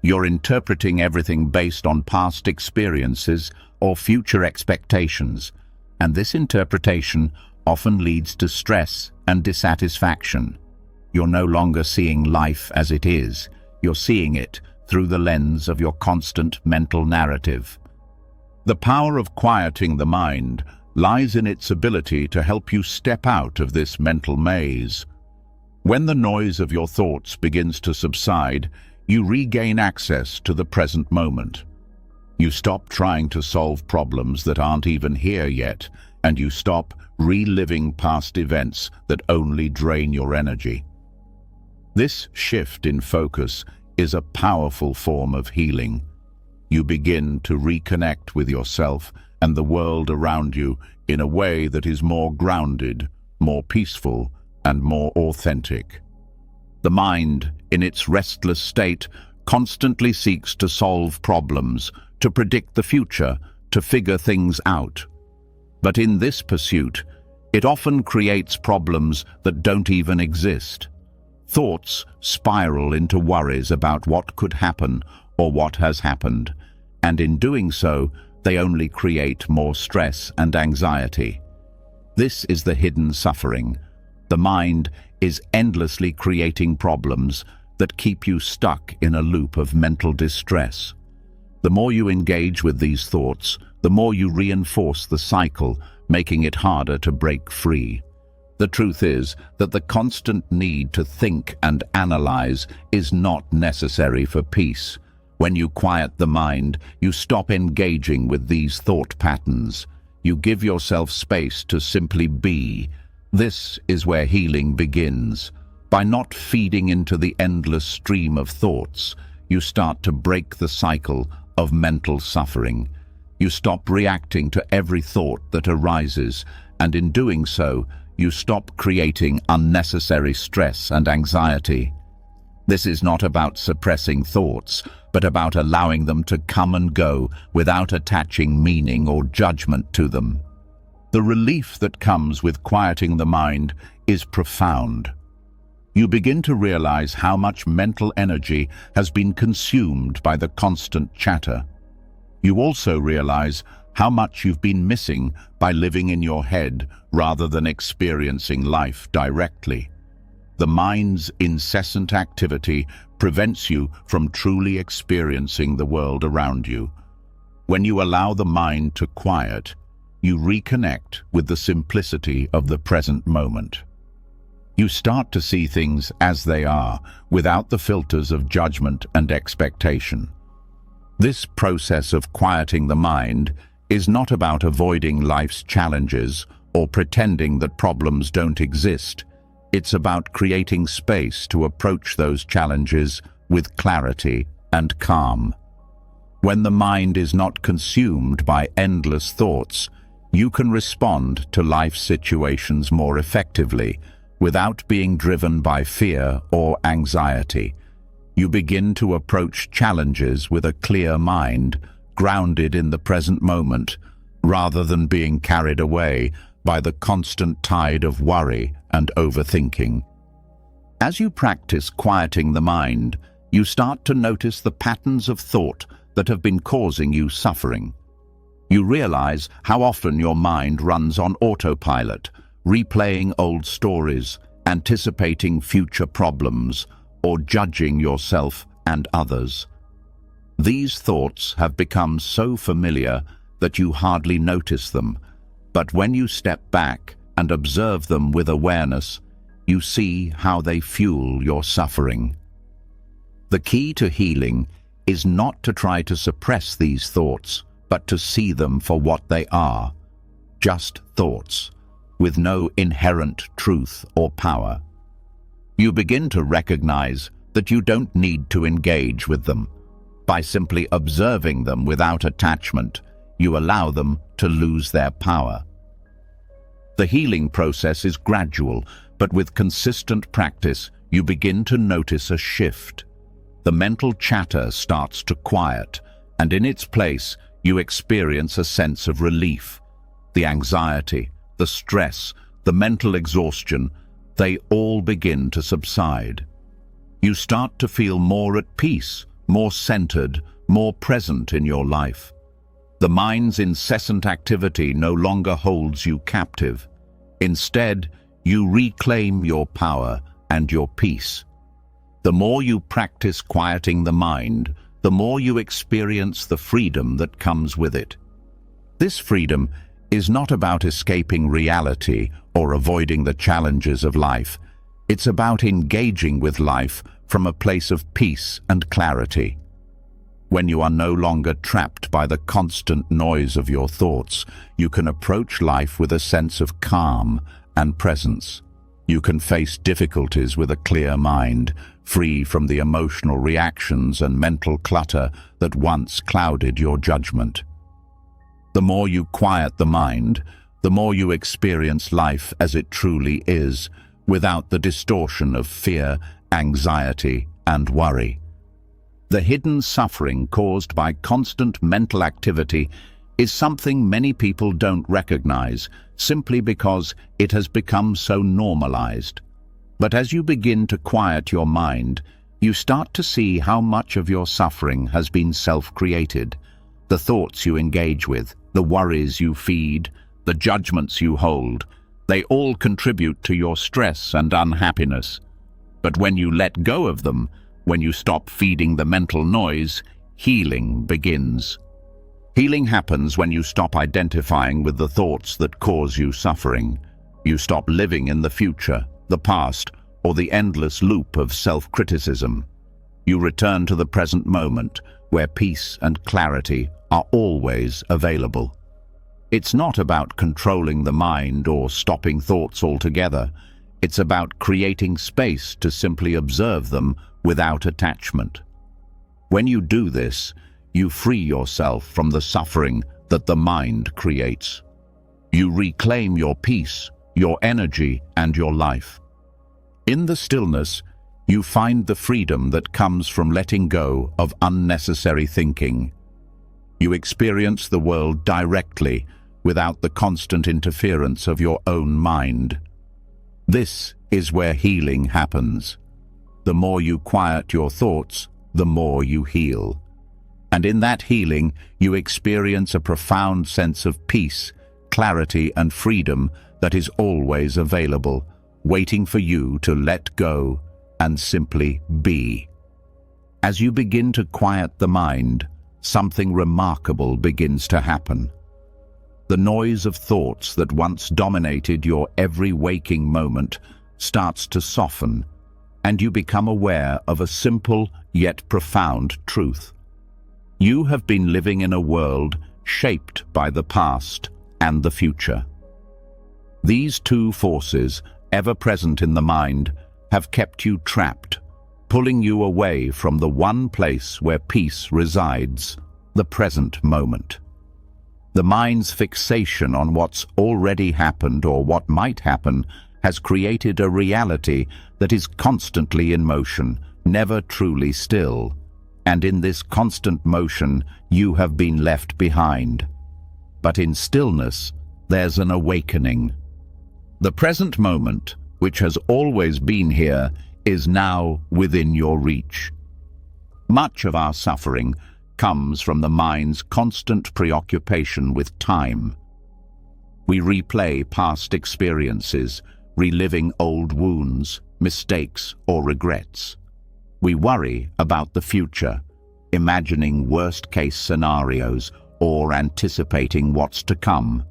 You're interpreting everything based on past experiences or future expectations, and this interpretation often leads to stress and dissatisfaction. You're no longer seeing life as it is. You're seeing it through the lens of your constant mental narrative. The power of quieting the mind lies in its ability to help you step out of this mental maze. When the noise of your thoughts begins to subside, you regain access to the present moment. You stop trying to solve problems that aren't even here yet, and you stop reliving past events that only drain your energy. This shift in focus is a powerful form of healing. You begin to reconnect with yourself and the world around you in a way that is more grounded, more peaceful, and more authentic. The mind, in its restless state, constantly seeks to solve problems, to predict the future, to figure things out. But in this pursuit, it often creates problems that don't even exist. Thoughts spiral into worries about what could happen or what has happened, and in doing so, they only create more stress and anxiety. This is the hidden suffering. The mind is endlessly creating problems that keep you stuck in a loop of mental distress. The more you engage with these thoughts, the more you reinforce the cycle, making it harder to break free. The truth is that the constant need to think and analyze is not necessary for peace. When you quiet the mind, you stop engaging with these thought patterns. You give yourself space to simply be. This is where healing begins. By not feeding into the endless stream of thoughts, you start to break the cycle of mental suffering. You stop reacting to every thought that arises, and in doing so, you stop creating unnecessary stress and anxiety. This is not about suppressing thoughts, but about allowing them to come and go without attaching meaning or judgment to them. The relief that comes with quieting the mind is profound. You begin to realize how much mental energy has been consumed by the constant chatter. You also realize how much you've been missing by living in your head rather than experiencing life directly. The mind's incessant activity prevents you from truly experiencing the world around you. When you allow the mind to quiet, you reconnect with the simplicity of the present moment. You start to see things as they are, without the filters of judgment and expectation. This process of quieting the mind is not about avoiding life's challenges or pretending that problems don't exist. It's about creating space to approach those challenges with clarity and calm. When the mind is not consumed by endless thoughts, you can respond to life situations more effectively, without being driven by fear or anxiety. You begin to approach challenges with a clear mind, grounded in the present moment, rather than being carried away by the constant tide of worry and overthinking. As you practice quieting the mind, you start to notice the patterns of thought that have been causing you suffering. You realize how often your mind runs on autopilot, replaying old stories, anticipating future problems, or judging yourself and others. These thoughts have become so familiar that you hardly notice them, but when you step back and observe them with awareness, you see how they fuel your suffering. The key to healing is not to try to suppress these thoughts, but to see them for what they are, just thoughts, with no inherent truth or power. You begin to recognize that you don't need to engage with them. By simply observing them without attachment, you allow them to lose their power. The healing process is gradual, but with consistent practice, you begin to notice a shift. The mental chatter starts to quiet, and in its place, you experience a sense of relief. The anxiety, the stress, the mental exhaustion, they all begin to subside. You start to feel more at peace, more centered, more present in your life. The mind's incessant activity no longer holds you captive. Instead, you reclaim your power and your peace. The more you practice quieting the mind, the more you experience the freedom that comes with it. This freedom is not about escaping reality or avoiding the challenges of life. It's about engaging with life from a place of peace and clarity. When you are no longer trapped by the constant noise of your thoughts, you can approach life with a sense of calm and presence. You can face difficulties with a clear mind, free from the emotional reactions and mental clutter that once clouded your judgment. The more you quiet the mind, the more you experience life as it truly is, without the distortion of fear, anxiety, and worry. The hidden suffering caused by constant mental activity is something many people don't recognize, simply because it has become so normalized. But as you begin to quiet your mind, you start to see how much of your suffering has been self-created. The thoughts you engage with, the worries you feed, the judgments you hold, they all contribute to your stress and unhappiness. But when you let go of them, when you stop feeding the mental noise, healing begins. Healing happens when you stop identifying with the thoughts that cause you suffering. You stop living in the future, the past, or the endless loop of self-criticism. You return to the present moment, where peace and clarity are always available. It's not about controlling the mind or stopping thoughts altogether. It's about creating space to simply observe them without attachment. When you do this, you free yourself from the suffering that the mind creates. You reclaim your peace, your energy, and your life. In the stillness, you find the freedom that comes from letting go of unnecessary thinking. You experience the world directly, without the constant interference of your own mind. This is where healing happens. The more you quiet your thoughts, the more you heal. And in that healing, you experience a profound sense of peace, clarity, and freedom that is always available, waiting for you to let go and simply be. As you begin to quiet the mind, something remarkable begins to happen. The noise of thoughts that once dominated your every waking moment starts to soften, and you become aware of a simple yet profound truth. You have been living in a world shaped by the past and the future. These two forces, ever present in the mind, have kept you trapped, pulling you away from the one place where peace resides, the present moment. The mind's fixation on what's already happened or what might happen has created a reality that is constantly in motion, never truly still. And in this constant motion, you have been left behind. But in stillness, there's an awakening. The present moment, which has always been here, is now within your reach. Much of our suffering comes from the mind's constant preoccupation with time. We replay past experiences, reliving old wounds, mistakes, or regrets. We worry about the future, imagining worst-case scenarios or anticipating what's to come.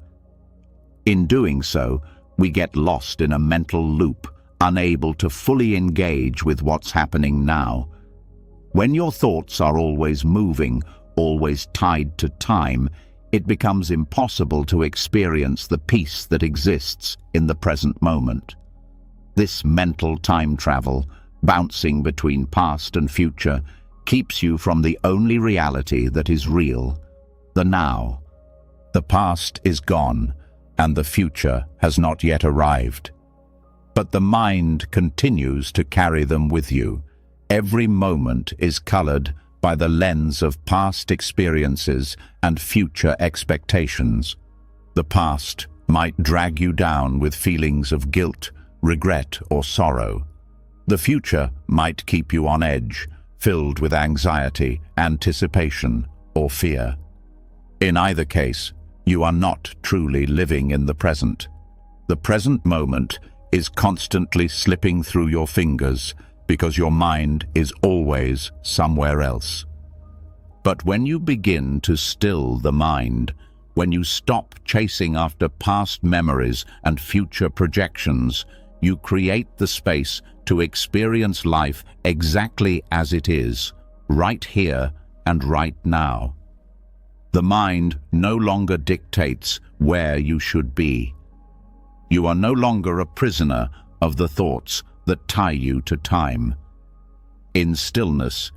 In doing so, we get lost in a mental loop, unable to fully engage with what's happening now. When your thoughts are always moving, always tied to time, it becomes impossible to experience the peace that exists in the present moment. This mental time travel, bouncing between past and future, keeps you from the only reality that is real, the now. The past is gone, and the future has not yet arrived. But the mind continues to carry them with you. Every moment is colored by the lens of past experiences and future expectations. The past might drag you down with feelings of guilt, regret, or sorrow. The future might keep you on edge, filled with anxiety, anticipation, or fear. In either case, you are not truly living in the present. The present moment is constantly slipping through your fingers because your mind is always somewhere else. But when you begin to still the mind, When you stop chasing after past memories and future projections, you create the space to experience life exactly as it is, right here and right now. The mind no longer dictates where you should be. You are no longer a prisoner of the thoughts that tie you to time. In stillness,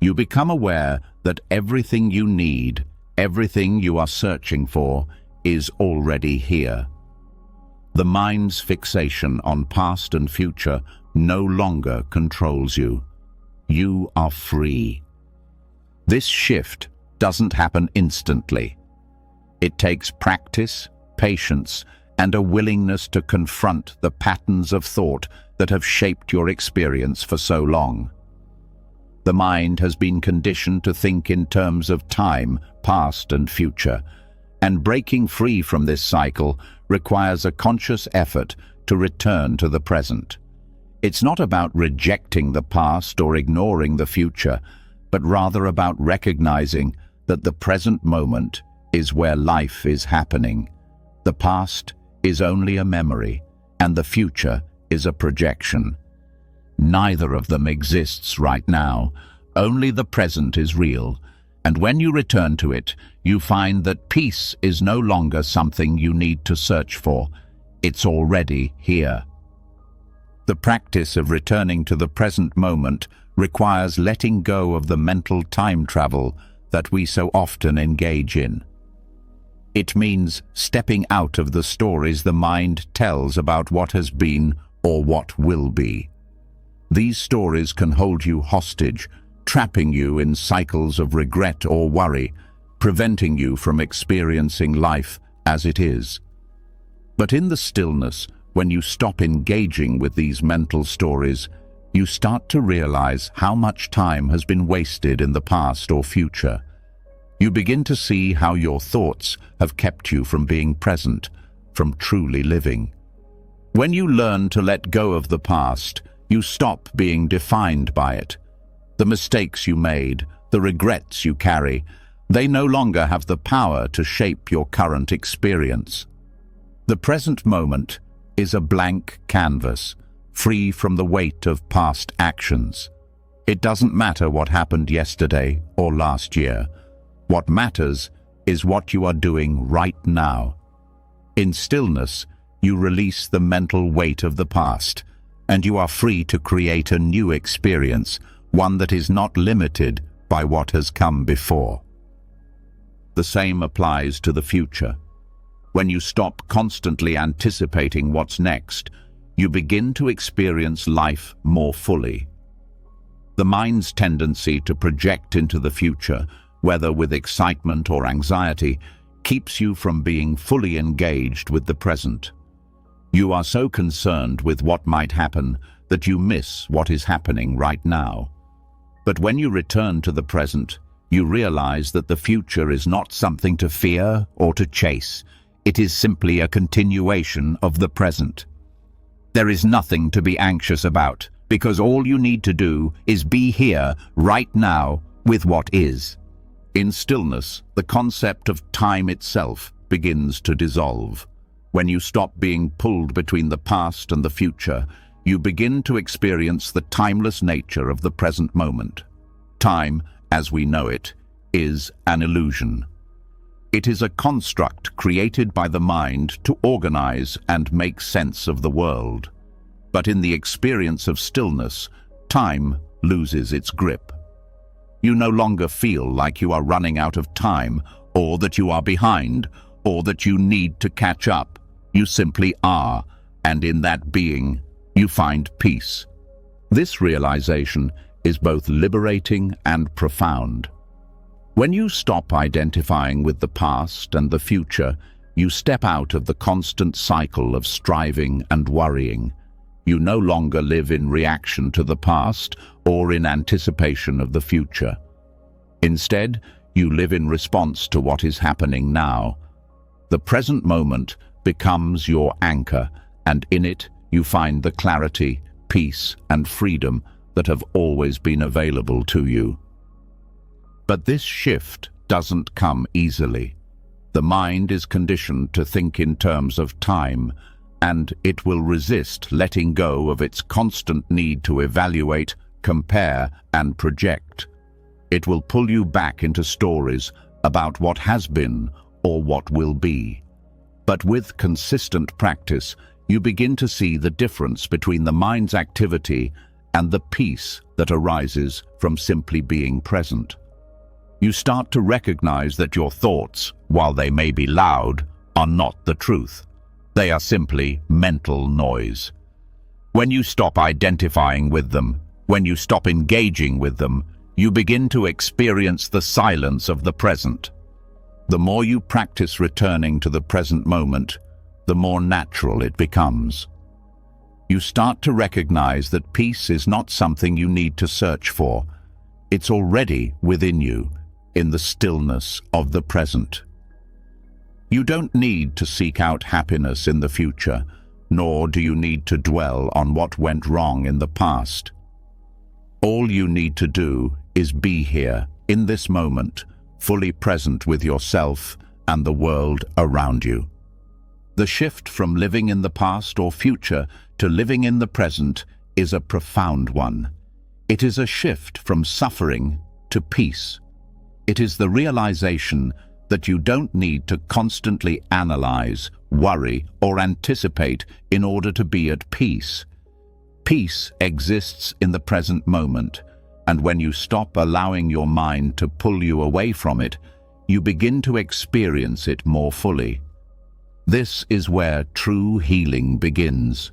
you become aware that everything you need, everything you are searching for, is already here. The mind's fixation on past and future no longer controls you. You are free. This shift doesn't happen instantly. It takes practice, patience, and a willingness to confront the patterns of thought that have shaped your experience for so long. The mind has been conditioned to think in terms of time, past and future, and breaking free from this cycle requires a conscious effort to return to the present. It's not about rejecting the past or ignoring the future, but rather about recognizing that the present moment is where life is happening. The past is only a memory, and the future is a projection. Neither of them exists right now. Only the present is real, and when you return to it, you find that peace is no longer something you need to search for. It's already here. The practice of returning to the present moment requires letting go of the mental time travel that we so often engage in. It means stepping out of the stories the mind tells about what has been or what will be. These stories can hold you hostage, trapping you in cycles of regret or worry, preventing you from experiencing life as it is. But in the stillness, when you stop engaging with these mental stories, you start to realize how much time has been wasted in the past or future. You begin to see how your thoughts have kept you from being present, from truly living. When you learn to let go of the past, you stop being defined by it. The mistakes you made, the regrets you carry, they no longer have the power to shape your current experience. The present moment is a blank canvas, free from the weight of past actions. It doesn't matter what happened yesterday or last year. What matters is what you are doing right now. In stillness, you release the mental weight of the past, and you are free to create a new experience, one that is not limited by what has come before. The same applies to the future. When you stop constantly anticipating what's next, you begin to experience life more fully. The mind's tendency to project into the future, whether with excitement or anxiety, keeps you from being fully engaged with the present. You are so concerned with what might happen that you miss what is happening right now. But when you return to the present, you realize that the future is not something to fear or to chase. It is simply a continuation of the present. There is nothing to be anxious about, because all you need to do is be here, right now, with what is. In stillness, the concept of time itself begins to dissolve. When you stop being pulled between the past and the future, you begin to experience the timeless nature of the present moment. Time, as we know it, is an illusion. It is a construct created by the mind to organize and make sense of the world. But in the experience of stillness, time loses its grip. You no longer feel like you are running out of time, or that you are behind, or that you need to catch up. You simply are, and in that being, you find peace. This realization is both liberating and profound. When you stop identifying with the past and the future, you step out of the constant cycle of striving and worrying. You no longer live in reaction to the past or in anticipation of the future. Instead, you live in response to what is happening now. The present moment becomes your anchor, and in it you find the clarity, peace, and freedom that have always been available to you. But this shift doesn't come easily. The mind is conditioned to think in terms of time, and it will resist letting go of its constant need to evaluate, compare, and project. It will pull you back into stories about what has been or what will be. But with consistent practice, you begin to see the difference between the mind's activity and the peace that arises from simply being present. You start to recognize that your thoughts, while they may be loud, are not the truth. They are simply mental noise. When you stop identifying with them, when you stop engaging with them, you begin to experience the silence of the present. The more you practice returning to the present moment, the more natural it becomes. You start to recognize that peace is not something you need to search for. It's already within you, in the stillness of the present. You don't need to seek out happiness in the future, nor do you need to dwell on what went wrong in the past. All you need to do is be here, in this moment, fully present with yourself and the world around you. The shift from living in the past or future to living in the present is a profound one. It is a shift from suffering to peace. It is the realization that you don't need to constantly analyze, worry, or anticipate in order to be at peace. Peace exists in the present moment, and when you stop allowing your mind to pull you away from it, you begin to experience it more fully. This is where true healing begins.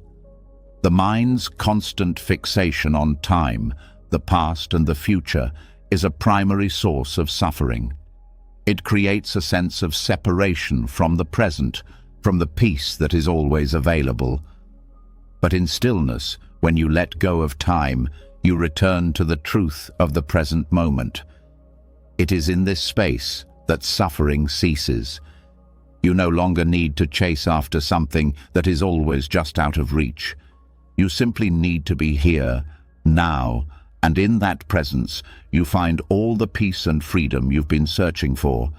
The mind's constant fixation on time, the past and the future, is a primary source of suffering. It creates a sense of separation from the present, from the peace that is always available. But in stillness, when you let go of time, you return to the truth of the present moment. It is in this space that suffering ceases. You no longer need to chase after something that is always just out of reach. You simply need to be here, now, and in that presence, you find all the peace and freedom you've been searching for.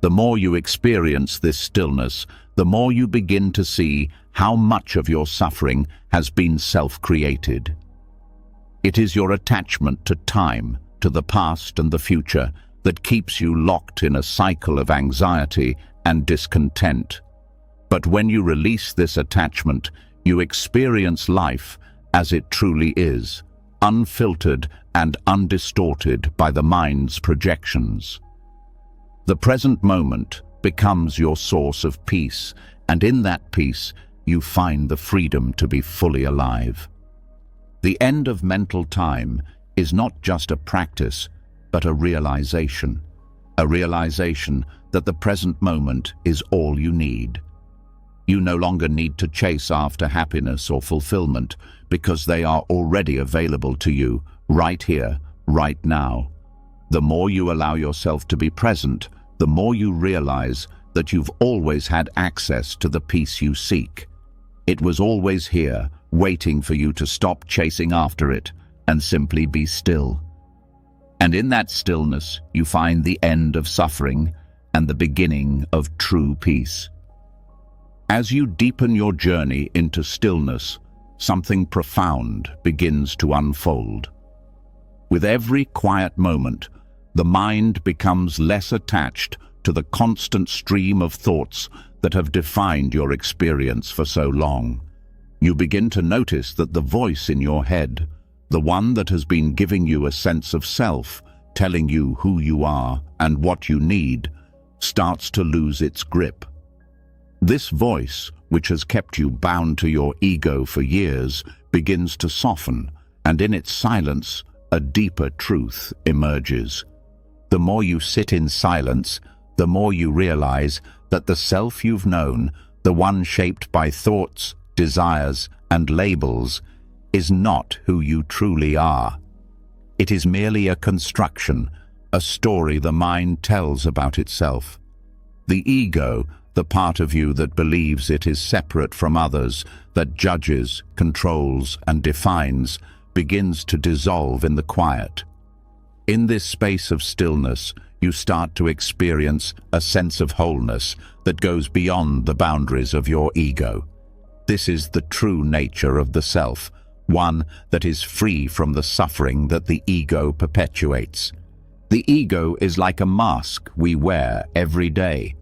The more you experience this stillness, the more you begin to see how much of your suffering has been self-created. It is your attachment to time, to the past and the future, that keeps you locked in a cycle of anxiety and discontent. But when you release this attachment, you experience life as it truly is, unfiltered and undistorted by the mind's projections. The present moment becomes your source of peace, and in that peace you find the freedom to be fully alive. The end of mental time is not just a practice, but a realization that the present moment is all you need. You no longer need to chase after happiness or fulfillment because they are already available to you right here, right now. The more you allow yourself to be present, the more you realize that you've always had access to the peace you seek. It was always here, waiting for you to stop chasing after it and simply be still. And in that stillness, you find the end of suffering and the beginning of true peace. As you deepen your journey into stillness, something profound begins to unfold. With every quiet moment, the mind becomes less attached to the constant stream of thoughts that have defined your experience for so long. You begin to notice that the voice in your head, the one that has been giving you a sense of self, telling you who you are and what you need, starts to lose its grip. This voice, which has kept you bound to your ego for years, begins to soften, and in its silence, a deeper truth emerges. The more you sit in silence, the more you realize that the self you've known, the one shaped by thoughts, desires, and labels, is not who you truly are. It is merely a construction, a story the mind tells about itself. The ego, the part of you that believes it is separate from others, that judges, controls, and defines, begins to dissolve in the quiet. In this space of stillness, you start to experience a sense of wholeness that goes beyond the boundaries of your ego. This is the true nature of the self, one that is free from the suffering that the ego perpetuates. The ego is like a mask we wear every day.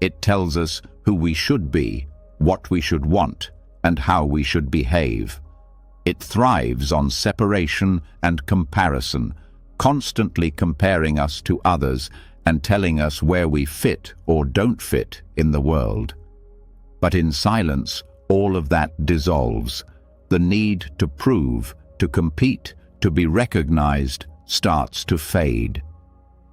It tells us who we should be, what we should want, and how we should behave. It thrives on separation and comparison, constantly comparing us to others and telling us where we fit or don't fit in the world. But in silence, all of that dissolves. The need to prove, to compete, to be recognized starts to fade.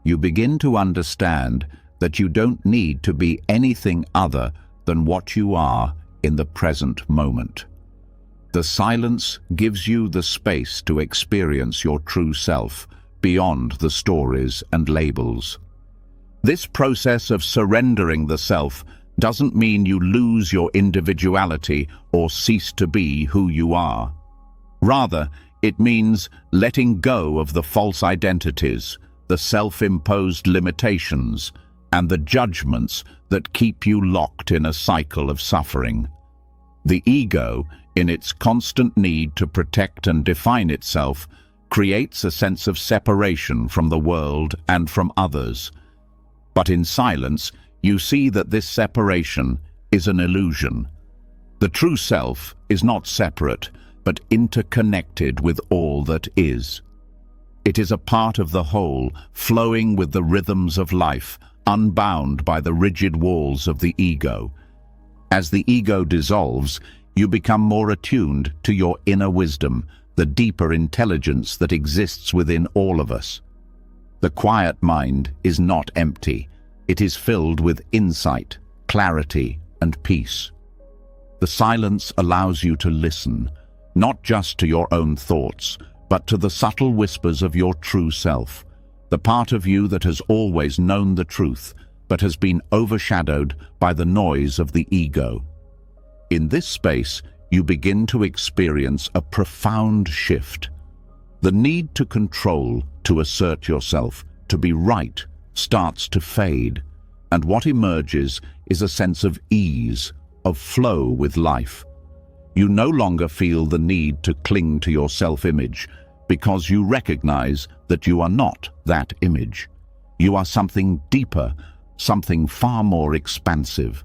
You begin to understand that you don't need to be anything other than what you are in the present moment. The silence gives you the space to experience your true self beyond the stories and labels. This process of surrendering the self doesn't mean you lose your individuality or cease to be who you are. Rather, it means letting go of the false identities, the self-imposed limitations, and the judgments that keep you locked in a cycle of suffering. The ego, in its constant need to protect and define itself, creates a sense of separation from the world and from others. But in silence, you see that this separation is an illusion. The true self is not separate, but interconnected with all that is. It is a part of the whole, flowing with the rhythms of life, unbound by the rigid walls of the ego. As the ego dissolves, you become more attuned to your inner wisdom, the deeper intelligence that exists within all of us. The quiet mind is not empty. It is filled with insight, clarity, and peace. The silence allows you to listen, not just to your own thoughts, but to the subtle whispers of your true self, the part of you that has always known the truth, but has been overshadowed by the noise of the ego. In this space, you begin to experience a profound shift. The need to control, to assert yourself, to be right, starts to fade, and what emerges is a sense of ease, of flow with life. You no longer feel the need to cling to your self-image, because you recognize that you are not that image. You are something deeper, something far more expansive.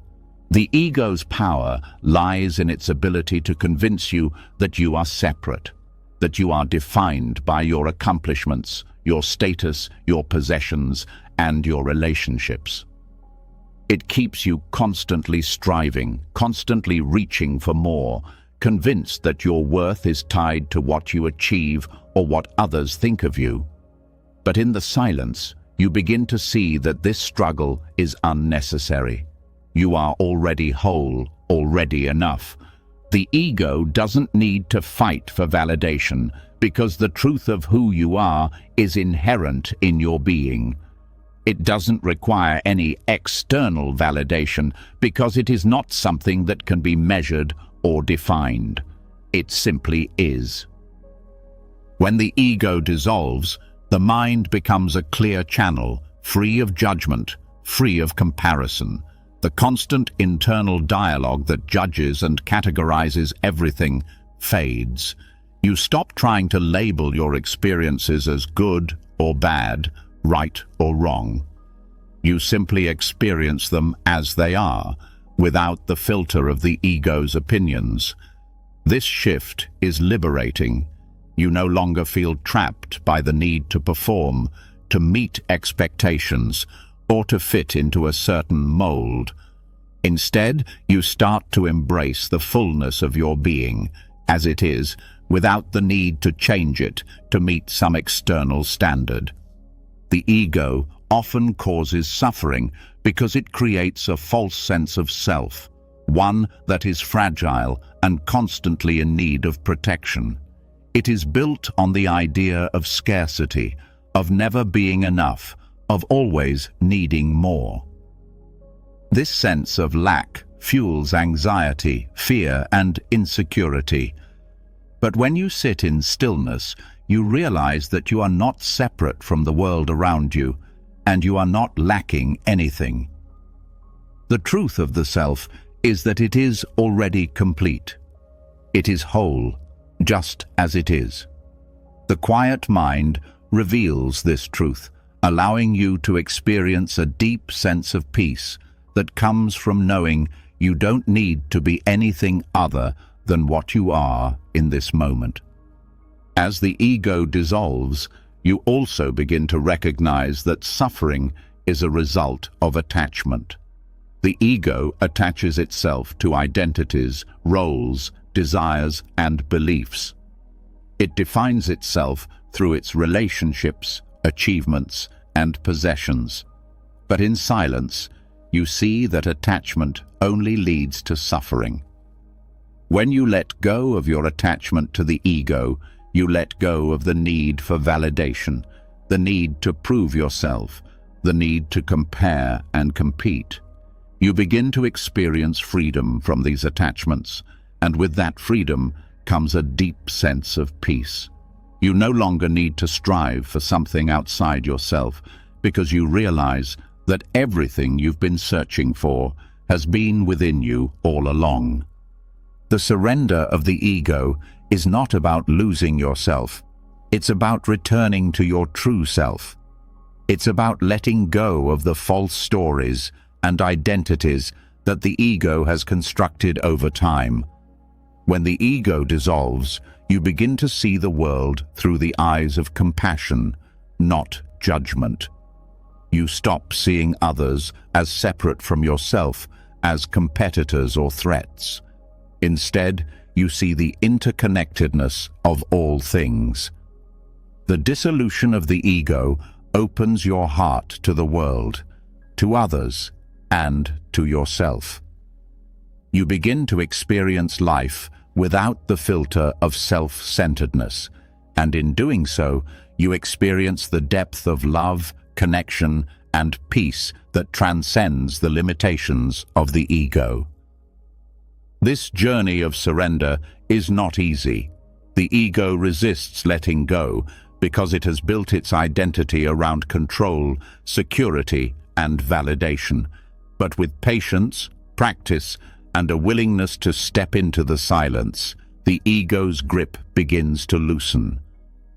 The ego's power lies in its ability to convince you that you are separate, that you are defined by your accomplishments, your status, your possessions, and your relationships. It keeps you constantly striving, constantly reaching for more, convinced that your worth is tied to what you achieve or what others think of you. But in the silence, you begin to see that this struggle is unnecessary. You are already whole, already enough. The ego doesn't need to fight for validation, because the truth of who you are is inherent in your being. It doesn't require any external validation, because it is not something that can be measured or defined. It simply is. When the ego dissolves, the mind becomes a clear channel, free of judgment, free of comparison. The constant internal dialogue that judges and categorizes everything fades. You stop trying to label your experiences as good or bad, right or wrong. You simply experience them as they are, without the filter of the ego's opinions. This shift is liberating. You no longer feel trapped by the need to perform, to meet expectations, or to fit into a certain mold. Instead, you start to embrace the fullness of your being, as it is, without the need to change it to meet some external standard. The ego often causes suffering because it creates a false sense of self, one that is fragile and constantly in need of protection. It is built on the idea of scarcity, of never being enough, of always needing more. This sense of lack fuels anxiety, fear, and insecurity. But when you sit in stillness, you realize that you are not separate from the world around you, and you are not lacking anything. The truth of the self is that it is already complete. It is whole, just as it is. The quiet mind reveals this truth, allowing you to experience a deep sense of peace that comes from knowing you don't need to be anything other than what you are in this moment. As the ego dissolves, you also begin to recognize that suffering is a result of attachment. The ego attaches itself to identities, roles, desires, and beliefs. It defines itself through its relationships, achievements, and possessions. But in silence, you see that attachment only leads to suffering. When you let go of your attachment to the ego, you let go of the need for validation, the need to prove yourself, the need to compare and compete. You begin to experience freedom from these attachments, and with that freedom comes a deep sense of peace. You no longer need to strive for something outside yourself, because you realize that everything you've been searching for has been within you all along. The surrender of the ego is not about losing yourself. It's about returning to your true self. It's about letting go of the false stories and identities that the ego has constructed over time. When the ego dissolves, you begin to see the world through the eyes of compassion, not judgment. You stop seeing others as separate from yourself, as competitors or threats. Instead, you see the interconnectedness of all things. The dissolution of the ego opens your heart to the world, to others, and to yourself. You begin to experience life without the filter of self-centeredness, and in doing so, you experience the depth of love, connection, and peace that transcends the limitations of the ego. This journey of surrender is not easy. The ego resists letting go because it has built its identity around control, security, and validation. But with patience, practice, and a willingness to step into the silence, the ego's grip begins to loosen.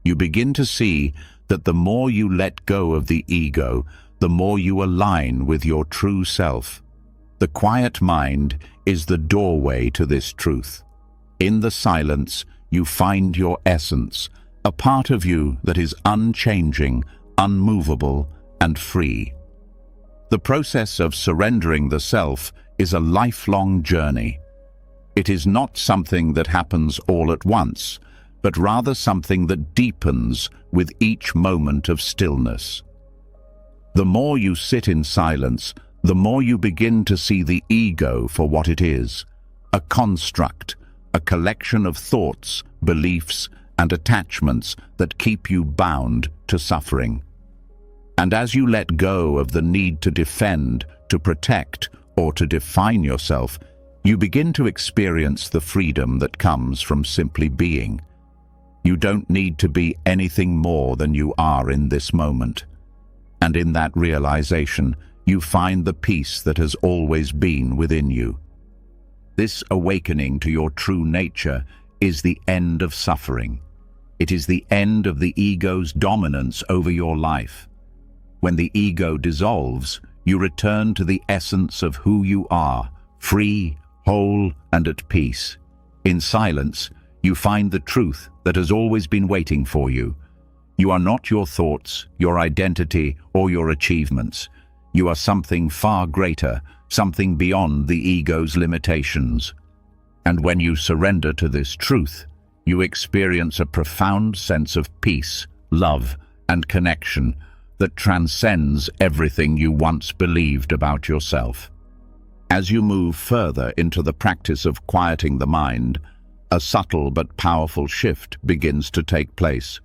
You begin to see that the more you let go of the ego, the more you align with your true self. The quiet mind is the doorway to this truth. In the silence, you find your essence, a part of you that is unchanging, unmovable, and free. The process of surrendering the self is a lifelong journey. It is not something that happens all at once, but rather something that deepens with each moment of stillness. The more you sit in silence, the more you begin to see the ego for what it is, a construct, a collection of thoughts, beliefs, and attachments that keep you bound to suffering. And as you let go of the need to defend, to protect, or to define yourself, you begin to experience the freedom that comes from simply being. You don't need to be anything more than you are in this moment. And in that realization, you find the peace that has always been within you. This awakening to your true nature is the end of suffering. It is the end of the ego's dominance over your life. When the ego dissolves, you return to the essence of who you are, free, whole, and at peace. In silence, you find the truth that has always been waiting for you. You are not your thoughts, your identity, or your achievements. You are something far greater, something beyond the ego's limitations. And when you surrender to this truth, you experience a profound sense of peace, love, and connection that transcends everything you once believed about yourself. As you move further into the practice of quieting the mind, a subtle but powerful shift begins to take place.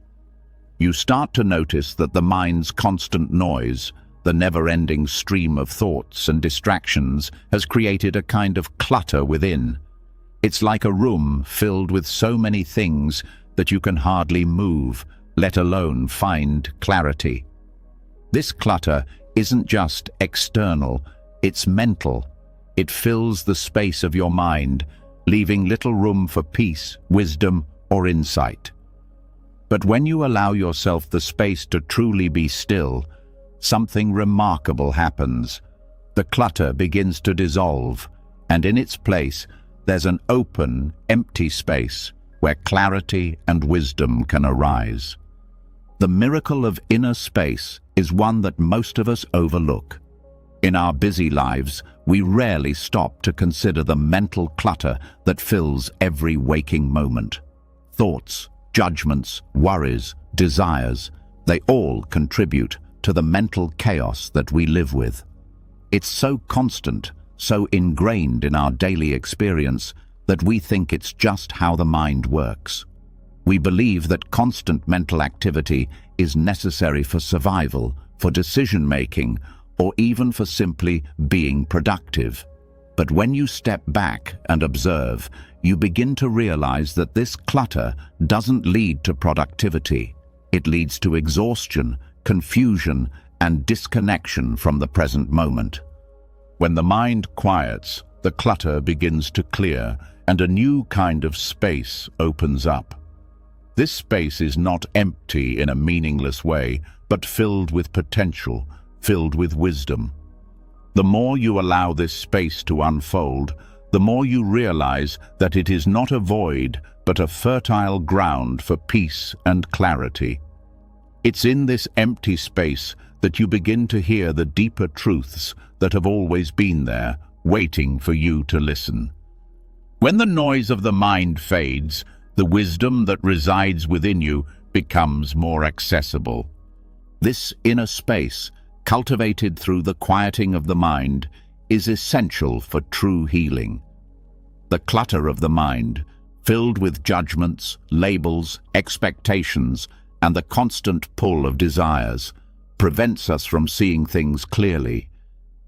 You start to notice that the mind's constant noise, the never-ending stream of thoughts and distractions, has created a kind of clutter within. It's like a room filled with so many things that you can hardly move, let alone find clarity. This clutter isn't just external, it's mental. It fills the space of your mind, leaving little room for peace, wisdom, or insight. But when you allow yourself the space to truly be still, something remarkable happens. The clutter begins to dissolve, and in its place, there's an open, empty space where clarity and wisdom can arise. The miracle of inner space is one that most of us overlook. In our busy lives, we rarely stop to consider the mental clutter that fills every waking moment. Thoughts, judgments, worries, desires, they all contribute to the mental chaos that we live with. It's so constant, so ingrained in our daily experience that we think it's just how the mind works. We believe that constant mental activity is necessary for survival, for decision-making, or even for simply being productive. But when you step back and observe, you begin to realize that this clutter doesn't lead to productivity. It leads to exhaustion, confusion, and disconnection from the present moment. When the mind quiets, the clutter begins to clear, and a new kind of space opens up. This space is not empty in a meaningless way, but filled with potential, filled with wisdom. The more you allow this space to unfold, the more you realize that it is not a void, but a fertile ground for peace and clarity. It's in this empty space that you begin to hear the deeper truths that have always been there, waiting for you to listen. When the noise of the mind fades, the wisdom that resides within you becomes more accessible. This inner space, cultivated through the quieting of the mind, is essential for true healing. The clutter of the mind, filled with judgments, labels, expectations, and the constant pull of desires, prevents us from seeing things clearly.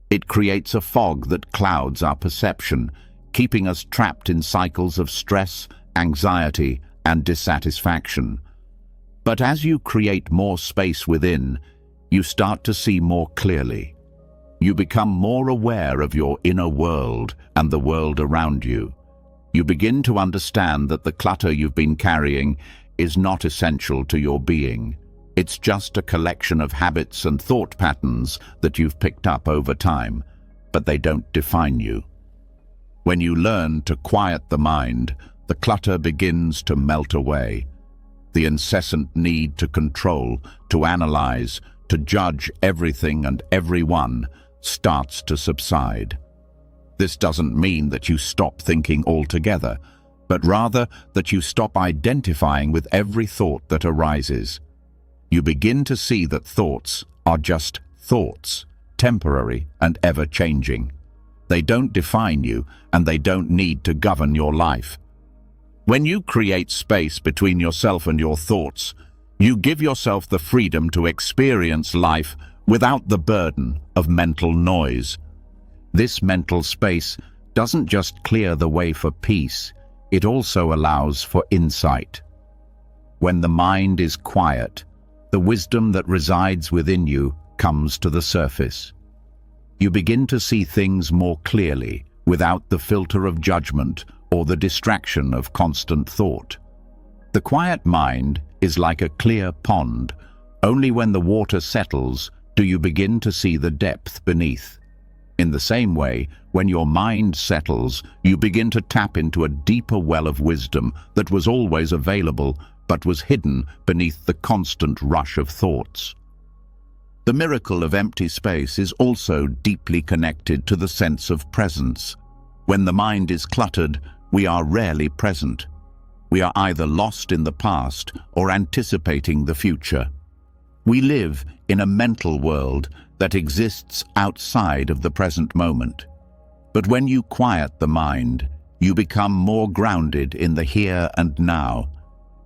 It creates a fog that clouds our perception, keeping us trapped in cycles of stress, anxiety, and dissatisfaction. But as you create more space within, you start to see more clearly. You become more aware of your inner world and the world around you. You begin to understand that the clutter you've been carrying is not essential to your being. It's just a collection of habits and thought patterns that you've picked up over time, but they don't define you. When you learn to quiet the mind, the clutter begins to melt away. The incessant need to control, to analyze, to judge everything and everyone starts to subside. This doesn't mean that you stop thinking altogether, but rather that you stop identifying with every thought that arises. You begin to see that thoughts are just thoughts, temporary and ever-changing. They don't define you, and they don't need to govern your life. When you create space between yourself and your thoughts, you give yourself the freedom to experience life without the burden of mental noise. This mental space doesn't just clear the way for peace, it also allows for insight. When the mind is quiet, the wisdom that resides within you comes to the surface. You begin to see things more clearly, without the filter of judgment or the distraction of constant thought. The quiet mind is like a clear pond. Only when the water settles do you begin to see the depth beneath. In the same way, when your mind settles, you begin to tap into a deeper well of wisdom that was always available but was hidden beneath the constant rush of thoughts. The miracle of empty space is also deeply connected to the sense of presence. When the mind is cluttered, we are rarely present. We are either lost in the past or anticipating the future. We live in a mental world that exists outside of the present moment. But when you quiet the mind, you become more grounded in the here and now.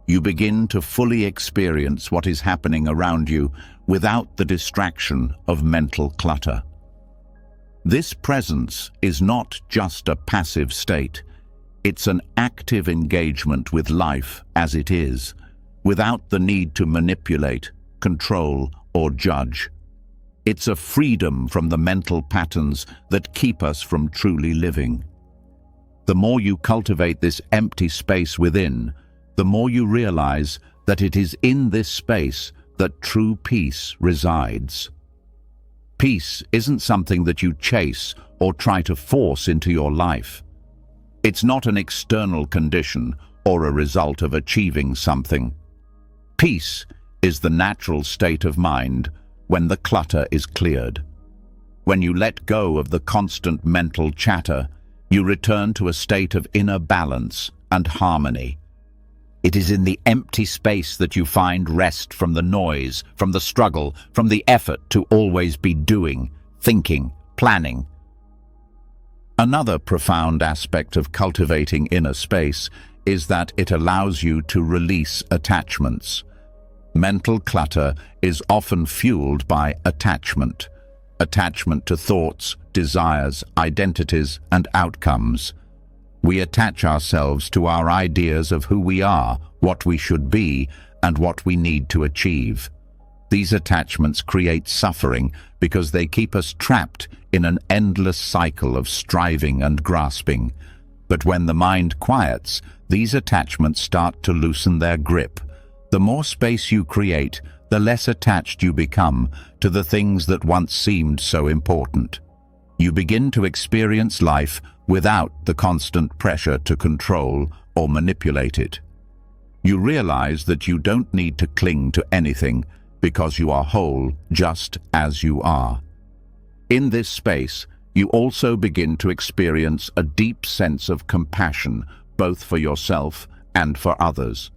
You begin to fully experience what is happening around you without the distraction of mental clutter. This presence is not just a passive state. It's an active engagement with life as it is, without the need to manipulate, control, or judge. It's a freedom from the mental patterns that keep us from truly living. The more you cultivate this empty space within, the more you realize that it is in this space that true peace resides. Peace isn't something that you chase or try to force into your life. It's not an external condition or a result of achieving something. Peace is the natural state of mind when the clutter is cleared. When you let go of the constant mental chatter, you return to a state of inner balance and harmony. It is in the empty space that you find rest from the noise, from the struggle, from the effort to always be doing, thinking, planning. Another profound aspect of cultivating inner space is that it allows you to release attachments. Mental clutter is often fueled by attachment. Attachment to thoughts, desires, identities, and outcomes. We attach ourselves to our ideas of who we are, what we should be, and what we need to achieve. These attachments create suffering because they keep us trapped in an endless cycle of striving and grasping. But when the mind quiets, these attachments start to loosen their grip. The more space you create, the less attached you become to the things that once seemed so important. You begin to experience life without the constant pressure to control or manipulate it. You realize that you don't need to cling to anything because you are whole just as you are. In this space, you also begin to experience a deep sense of compassion, both for yourself and for others.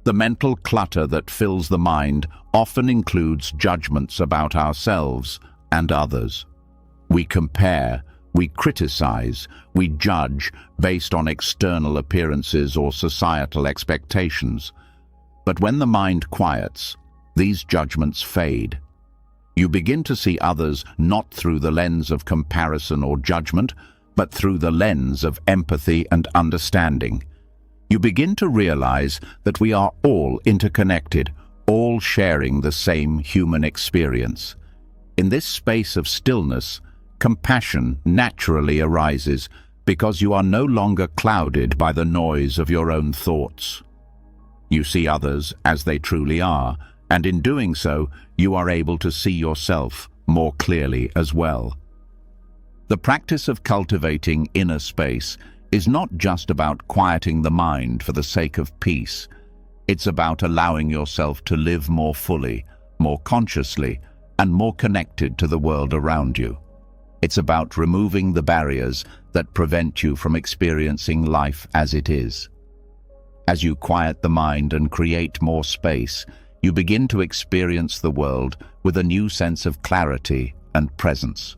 The mental clutter that fills the mind often includes judgments about ourselves and others. We compare, we criticize, we judge based on external appearances or societal expectations. But when the mind quiets, these judgments fade. You begin to see others not through the lens of comparison or judgment, but through the lens of empathy and understanding. You begin to realize that we are all interconnected, all sharing the same human experience. In this space of stillness, compassion naturally arises because you are no longer clouded by the noise of your own thoughts. You see others as they truly are, and in doing so, you are able to see yourself more clearly as well. The practice of cultivating inner space is not just about quieting the mind for the sake of peace. It's about allowing yourself to live more fully, more consciously, and more connected to the world around you. It's about removing the barriers that prevent you from experiencing life as it is. As you quiet the mind and create more space, you begin to experience the world with a new sense of clarity and presence.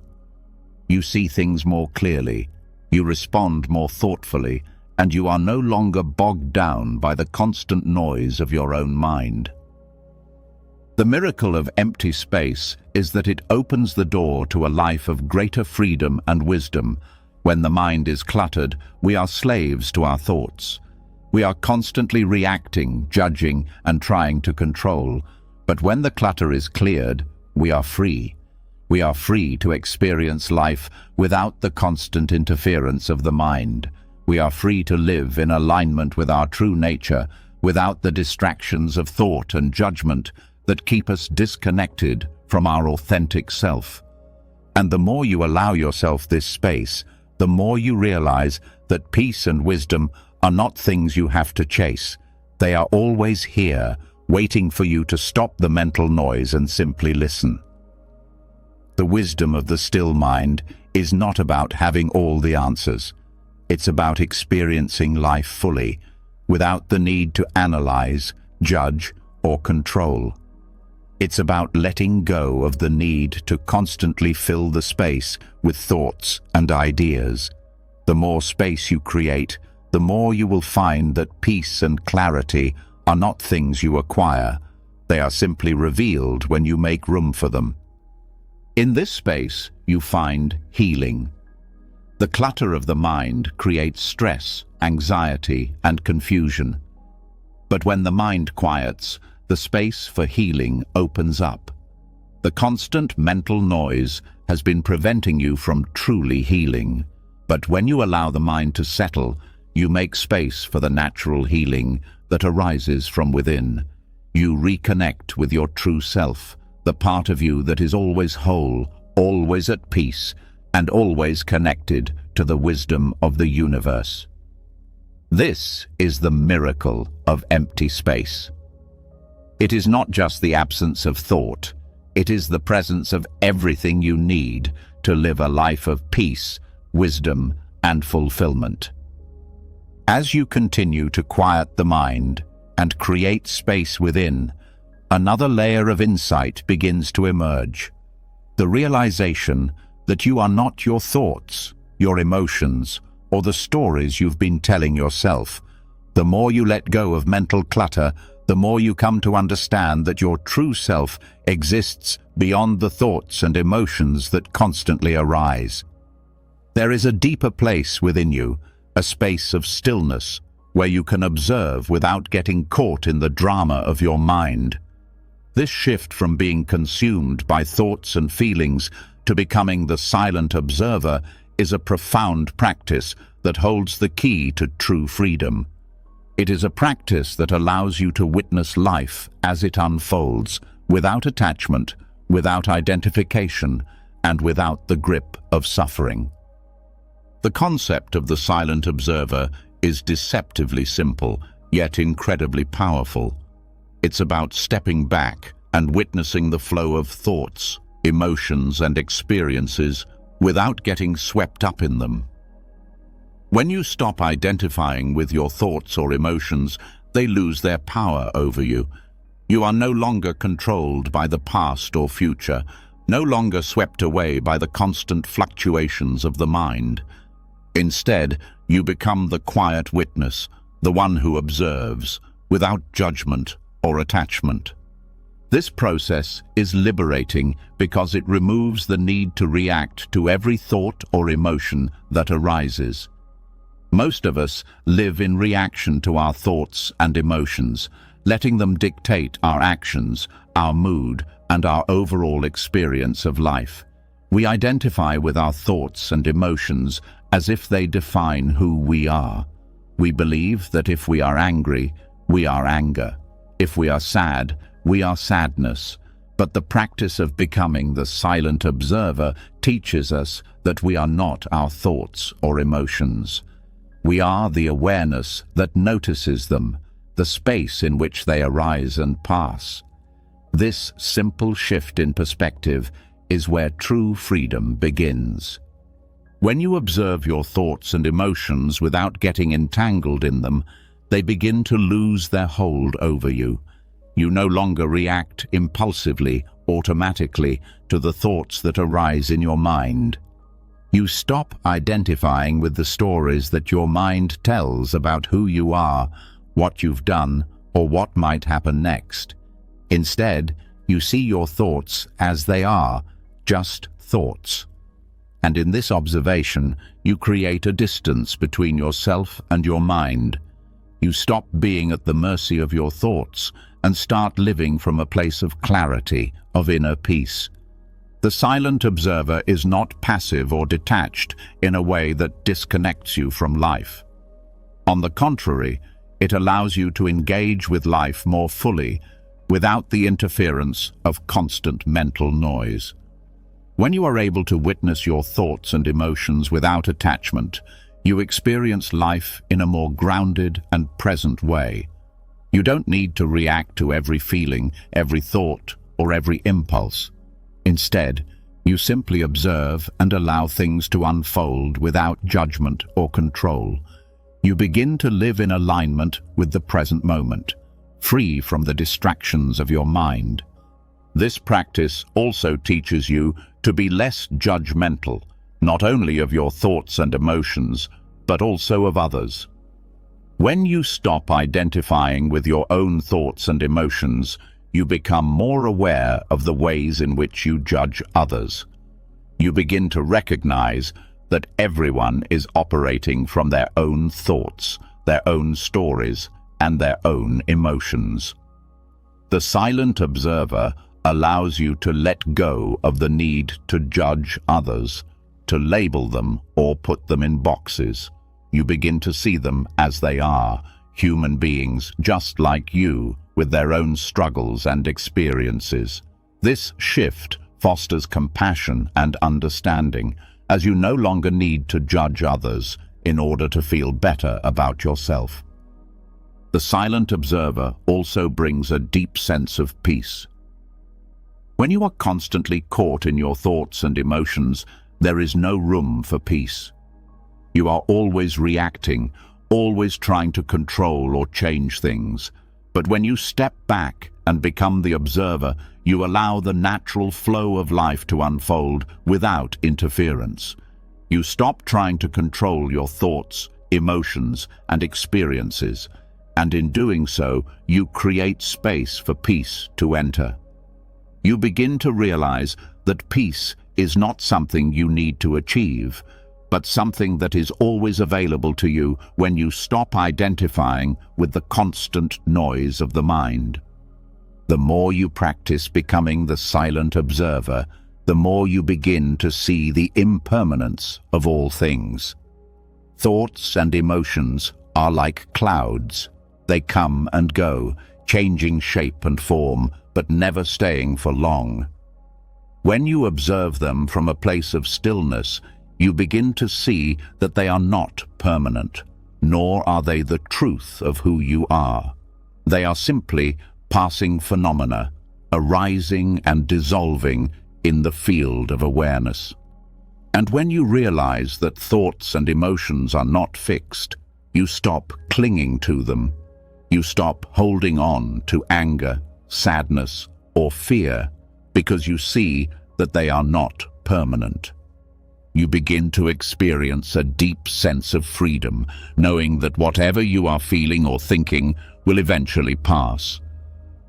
You see things more clearly, you respond more thoughtfully, and you are no longer bogged down by the constant noise of your own mind. The miracle of empty space is that it opens the door to a life of greater freedom and wisdom. When the mind is cluttered, we are slaves to our thoughts. We are constantly reacting, judging, and trying to control. But when the clutter is cleared, we are free. We are free to experience life without the constant interference of the mind. We are free to live in alignment with our true nature, without the distractions of thought and judgment that keep us disconnected from our authentic self. And the more you allow yourself this space, the more you realize that peace and wisdom are not things you have to chase. They are always here, waiting for you to stop the mental noise and simply listen. The wisdom of the still mind is not about having all the answers. It's about experiencing life fully, without the need to analyze, judge, or control. It's about letting go of the need to constantly fill the space with thoughts and ideas. The more space you create, the more you will find that peace and clarity are not things you acquire. They are simply revealed when you make room for them. In this space, you find healing. The clutter of the mind creates stress, anxiety, and confusion. But when the mind quiets, the space for healing opens up. The constant mental noise has been preventing you from truly healing. But when you allow the mind to settle, you make space for the natural healing that arises from within. You reconnect with your true self, the part of you that is always whole, always at peace, and always connected to the wisdom of the universe. This is the miracle of empty space. It is not just the absence of thought, it is the presence of everything you need to live a life of peace, wisdom, and fulfillment. As you continue to quiet the mind and create space within, another layer of insight begins to emerge. The realization that you are not your thoughts, your emotions, or the stories you've been telling yourself. The more you let go of mental clutter, the more you come to understand that your true self exists beyond the thoughts and emotions that constantly arise. There is a deeper place within you, a space of stillness, where you can observe without getting caught in the drama of your mind. This shift from being consumed by thoughts and feelings to becoming the silent observer is a profound practice that holds the key to true freedom. It is a practice that allows you to witness life as it unfolds, without attachment, without identification, and without the grip of suffering. The concept of the silent observer is deceptively simple, yet incredibly powerful. It's about stepping back and witnessing the flow of thoughts, emotions, and experiences without getting swept up in them. When you stop identifying with your thoughts or emotions, they lose their power over you. You are no longer controlled by the past or future, no longer swept away by the constant fluctuations of the mind. Instead, you become the quiet witness, the one who observes, without judgment or attachment. This process is liberating because it removes the need to react to every thought or emotion that arises. Most of us live in reaction to our thoughts and emotions, letting them dictate our actions, our mood, and our overall experience of life. We identify with our thoughts and emotions as if they define who we are. We believe that if we are angry, we are anger. If we are sad, we are sadness. But the practice of becoming the silent observer teaches us that we are not our thoughts or emotions. We are the awareness that notices them, the space in which they arise and pass. This simple shift in perspective is where true freedom begins. When you observe your thoughts and emotions without getting entangled in them, they begin to lose their hold over you. You no longer react impulsively, automatically, to the thoughts that arise in your mind. You stop identifying with the stories that your mind tells about who you are, what you've done, or what might happen next. Instead, you see your thoughts as they are, just thoughts. And in this observation, you create a distance between yourself and your mind. You stop being at the mercy of your thoughts and start living from a place of clarity, of inner peace. The silent observer is not passive or detached in a way that disconnects you from life. On the contrary, it allows you to engage with life more fully, without the interference of constant mental noise. When you are able to witness your thoughts and emotions without attachment, you experience life in a more grounded and present way. You don't need to react to every feeling, every thought, or every impulse. Instead, you simply observe and allow things to unfold without judgment or control. You begin to live in alignment with the present moment, free from the distractions of your mind. This practice also teaches you to be less judgmental, not only of your thoughts and emotions, but also of others. When you stop identifying with your own thoughts and emotions, you become more aware of the ways in which you judge others. You begin to recognize that everyone is operating from their own thoughts, their own stories, and their own emotions. The silent observer allows you to let go of the need to judge others, to label them or put them in boxes. You begin to see them as they are, human beings just like you, with their own struggles and experiences. This shift fosters compassion and understanding, as you no longer need to judge others in order to feel better about yourself. The silent observer also brings a deep sense of peace. When you are constantly caught in your thoughts and emotions, there is no room for peace. You are always reacting, always trying to control or change things. But when you step back and become the observer, you allow the natural flow of life to unfold without interference. You stop trying to control your thoughts, emotions, and experiences, and in doing so, you create space for peace to enter. You begin to realize that peace is not something you need to achieve, but something that is always available to you when you stop identifying with the constant noise of the mind. The more you practice becoming the silent observer, the more you begin to see the impermanence of all things. Thoughts and emotions are like clouds. They come and go, changing shape and form, but never staying for long. When you observe them from a place of stillness, you begin to see that they are not permanent, nor are they the truth of who you are. They are simply passing phenomena, arising and dissolving in the field of awareness. And when you realize that thoughts and emotions are not fixed, you stop clinging to them. You stop holding on to anger, sadness, or fear, because you see that they are not permanent. You begin to experience a deep sense of freedom, knowing that whatever you are feeling or thinking will eventually pass.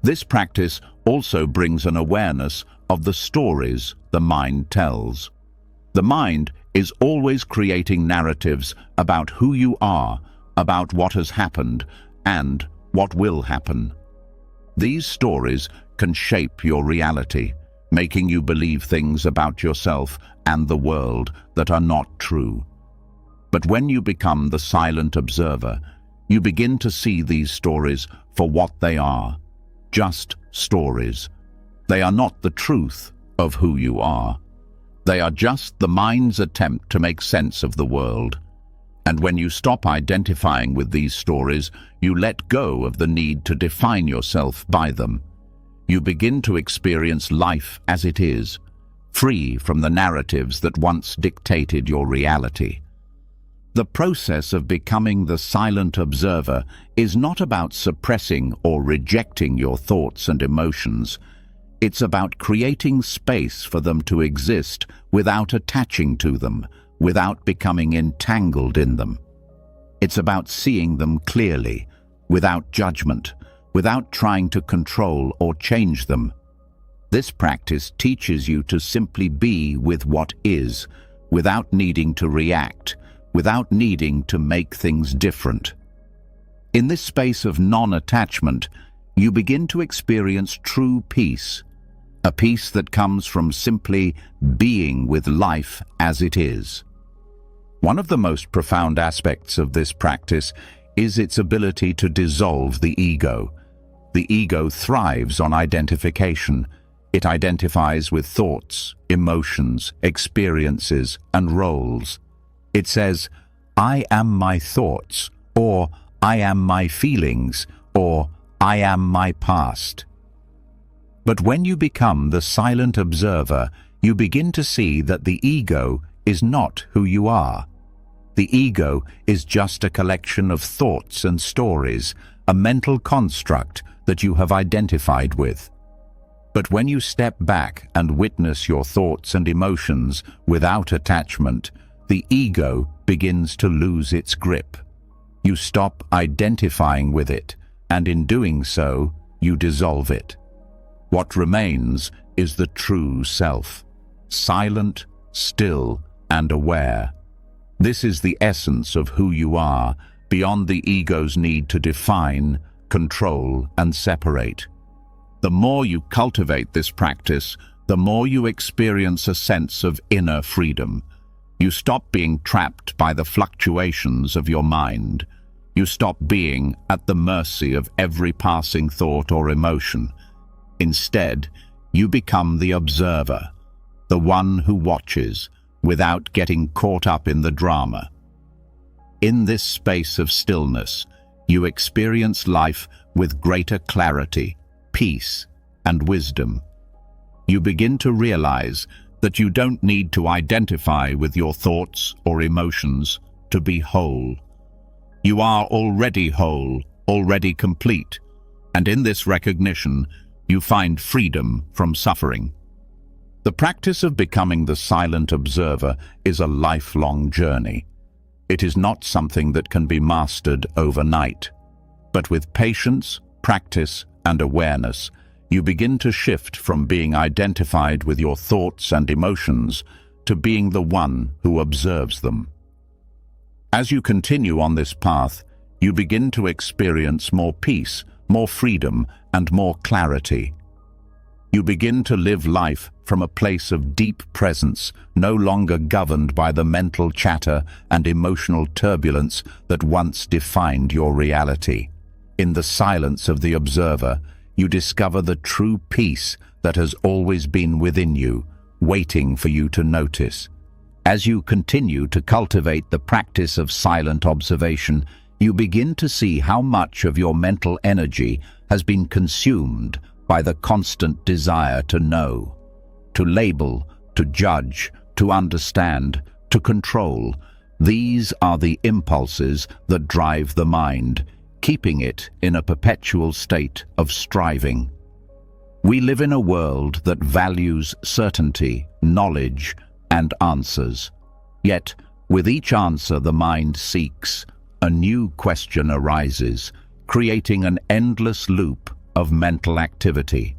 This practice also brings an awareness of the stories the mind tells. The mind is always creating narratives about who you are, about what has happened, and what will happen. These stories can shape your reality, making you believe things about yourself and the world that are not true. But when you become the silent observer, you begin to see these stories for what they are, just stories. They are not the truth of who you are. They are just the mind's attempt to make sense of the world. And when you stop identifying with these stories, you let go of the need to define yourself by them. You begin to experience life as it is, free from the narratives that once dictated your reality. The process of becoming the silent observer is not about suppressing or rejecting your thoughts and emotions. It's about creating space for them to exist without attaching to them, without becoming entangled in them. It's about seeing them clearly, without judgment, without trying to control or change them. This practice teaches you to simply be with what is, without needing to react, without needing to make things different. In this space of non-attachment, you begin to experience true peace, a peace that comes from simply being with life as it is. One of the most profound aspects of this practice is its ability to dissolve the ego. The ego thrives on identification. It identifies with thoughts, emotions, experiences, and roles. It says, "I am my thoughts," or "I am my feelings," or "I am my past." But when you become the silent observer, you begin to see that the ego is not who you are. The ego is just a collection of thoughts and stories, a mental construct that you have identified with. But when you step back and witness your thoughts and emotions without attachment, the ego begins to lose its grip. You stop identifying with it, and in doing so, you dissolve it. What remains is the true self, silent, still, and aware. This is the essence of who you are, beyond the ego's need to define, control, and separate. The more you cultivate this practice, the more you experience a sense of inner freedom. You stop being trapped by the fluctuations of your mind. You stop being at the mercy of every passing thought or emotion. Instead, you become the observer, the one who watches without getting caught up in the drama. In this space of stillness, you experience life with greater clarity, peace, and wisdom. You begin to realize that you don't need to identify with your thoughts or emotions to be whole. You are already whole, already complete, and in this recognition, you find freedom from suffering. The practice of becoming the silent observer is a lifelong journey. It is not something that can be mastered overnight. But with patience, practice, and awareness, you begin to shift from being identified with your thoughts and emotions to being the one who observes them. As you continue on this path, you begin to experience more peace, more freedom, and more clarity. You begin to live life from a place of deep presence, no longer governed by the mental chatter and emotional turbulence that once defined your reality. In the silence of the observer, you discover the true peace that has always been within you, waiting for you to notice. As you continue to cultivate the practice of silent observation, you begin to see how much of your mental energy has been consumed by the constant desire to know, to label, to judge, to understand, to control. These are the impulses that drive the mind, keeping it in a perpetual state of striving. We live in a world that values certainty, knowledge, and answers. Yet, with each answer the mind seeks, a new question arises, creating an endless loop of mental activity.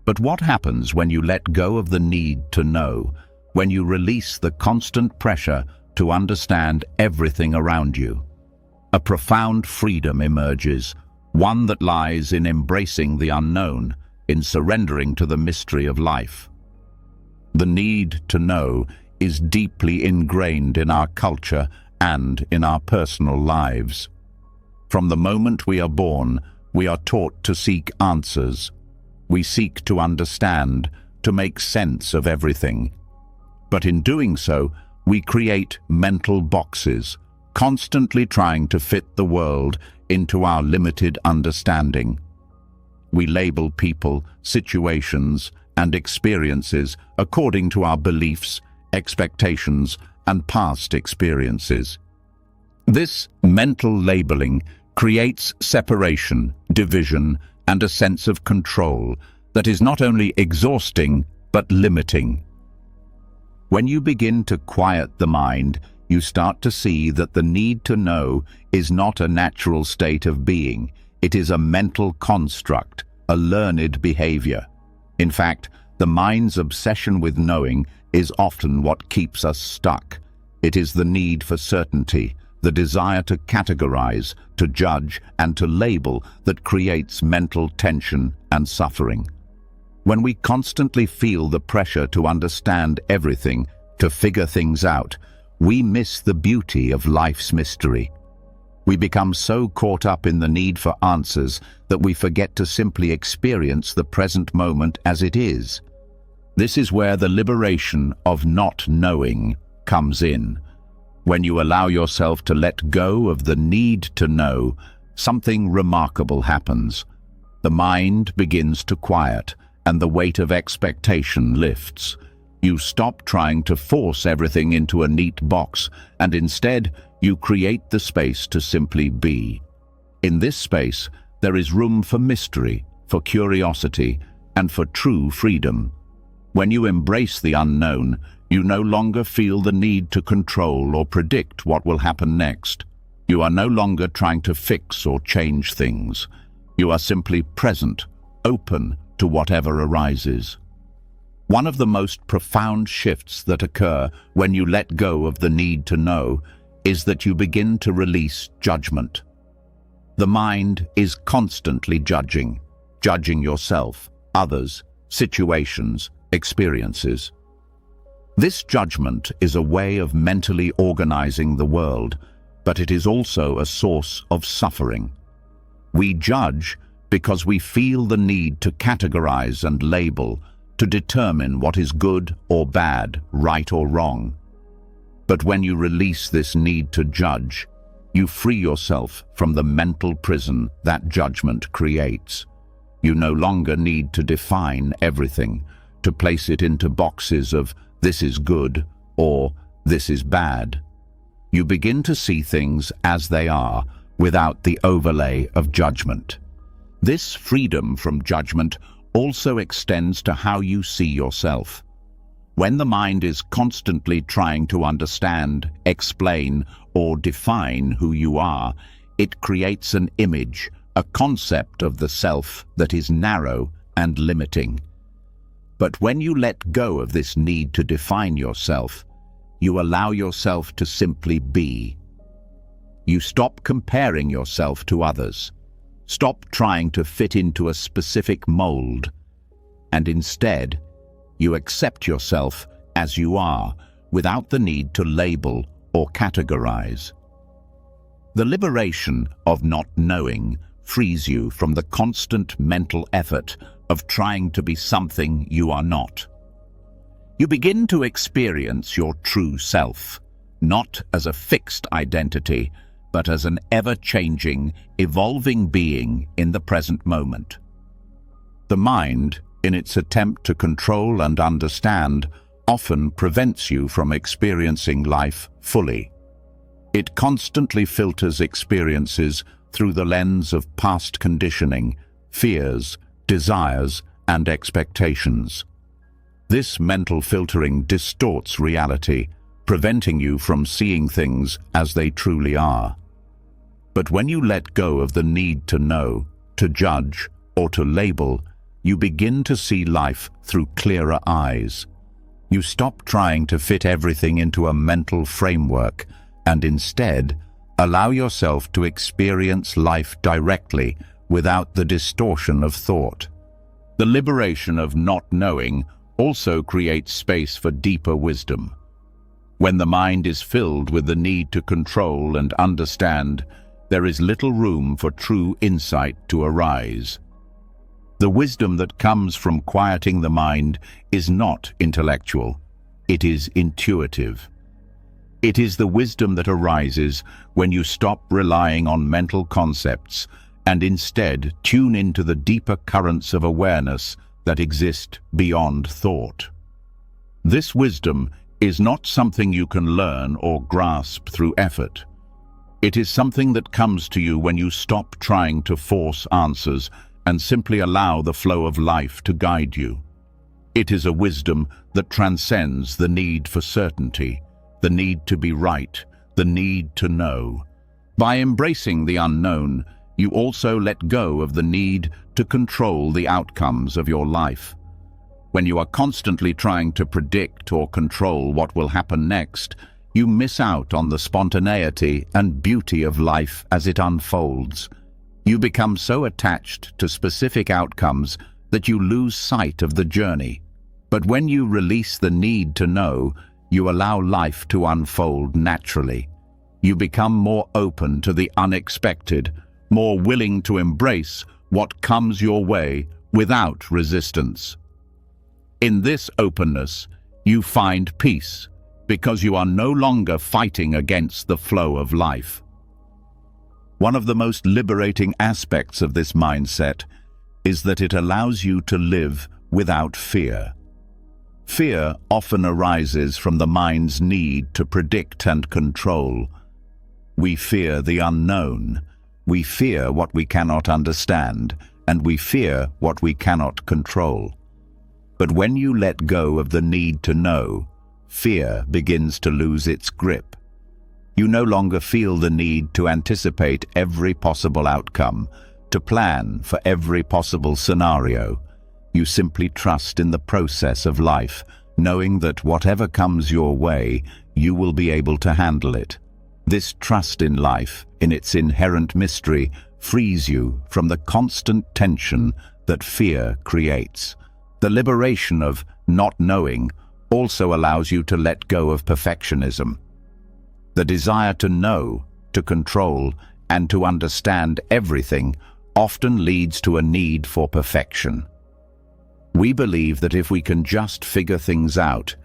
But what happens when you let go of the need to know, when you release the constant pressure to understand everything around you? A profound freedom emerges, one that lies in embracing the unknown, in surrendering to the mystery of life. The need to know is deeply ingrained in our culture and in our personal lives. From the moment we are born, we are taught to seek answers. We seek to understand, to make sense of everything. But in doing so, we create mental boxes, constantly trying to fit the world into our limited understanding. We label people, situations, and experiences according to our beliefs, expectations, and past experiences. This mental labeling creates separation, division, and a sense of control that is not only exhausting but limiting. When you begin to quiet the mind, you start to see that the need to know is not a natural state of being. It is a mental construct, a learned behavior. In fact, the mind's obsession with knowing is often what keeps us stuck. It is the need for certainty, the desire to categorize, to judge, and to label that creates mental tension and suffering. When we constantly feel the pressure to understand everything, to figure things out, we miss the beauty of life's mystery. We become so caught up in the need for answers that we forget to simply experience the present moment as it is. This is where the liberation of not knowing comes in. When you allow yourself to let go of the need to know, something remarkable happens. The mind begins to quiet, and the weight of expectation lifts. You stop trying to force everything into a neat box, and instead, you create the space to simply be. In this space, there is room for mystery, for curiosity, and for true freedom. When you embrace the unknown, you no longer feel the need to control or predict what will happen next. You are no longer trying to fix or change things. You are simply present, open to whatever arises. One of the most profound shifts that occur when you let go of the need to know is that you begin to release judgment. The mind is constantly judging, judging yourself, others, situations, experiences. This judgment is a way of mentally organizing the world, but it is also a source of suffering. We judge because we feel the need to categorize and label, to determine what is good or bad, right or wrong. But when you release this need to judge, you free yourself from the mental prison that judgment creates. You no longer need to define everything, to place it into boxes of this is good or this is bad. You begin to see things as they are without the overlay of judgment. This freedom from judgment also extends to how you see yourself. When the mind is constantly trying to understand, explain, or define who you are, it creates an image, a concept of the self that is narrow and limiting. But when you let go of this need to define yourself, you allow yourself to simply be. You stop comparing yourself to others, stop trying to fit into a specific mold, and instead, you accept yourself as you are, without the need to label or categorize. The liberation of not knowing frees you from the constant mental effort of trying to be something you are not. You begin to experience your true self, not as a fixed identity, but as an ever-changing, evolving being in the present moment. The mind, in its attempt to control and understand, often prevents you from experiencing life fully. It constantly filters experiences through the lens of past conditioning, fears, desires, and expectations. This mental filtering distorts reality, preventing you from seeing things as they truly are. But when you let go of the need to know, to judge, or to label, you begin to see life through clearer eyes. You stop trying to fit everything into a mental framework and instead allow yourself to experience life directly without the distortion of thought. The liberation of not knowing also creates space for deeper wisdom. When the mind is filled with the need to control and understand, there is little room for true insight to arise. The wisdom that comes from quieting the mind is not intellectual, it is intuitive. It is the wisdom that arises when you stop relying on mental concepts and instead tune into the deeper currents of awareness that exist beyond thought. This wisdom is not something you can learn or grasp through effort. It is something that comes to you when you stop trying to force answers and simply allow the flow of life to guide you. It is a wisdom that transcends the need for certainty, the need to be right, the need to know. By embracing the unknown, you also let go of the need to control the outcomes of your life. When you are constantly trying to predict or control what will happen next, you miss out on the spontaneity and beauty of life as it unfolds. You become so attached to specific outcomes that you lose sight of the journey. But when you release the need to know, you allow life to unfold naturally. You become more open to the unexpected, more willing to embrace what comes your way without resistance. In this openness, you find peace, because you are no longer fighting against the flow of life. One of the most liberating aspects of this mindset is that it allows you to live without fear. Fear often arises from the mind's need to predict and control. We fear the unknown. We fear what we cannot understand, and we fear what we cannot control. But when you let go of the need to know, fear begins to lose its grip. You no longer feel the need to anticipate every possible outcome, to plan for every possible scenario. You simply trust in the process of life, knowing that whatever comes your way, you will be able to handle it. This trust in life, in its inherent mystery, frees you from the constant tension that fear creates. The liberation of not knowing also allows you to let go of perfectionism. The desire to know, to control, and to understand everything often leads to a need for perfection. We believe that if we can just figure things out,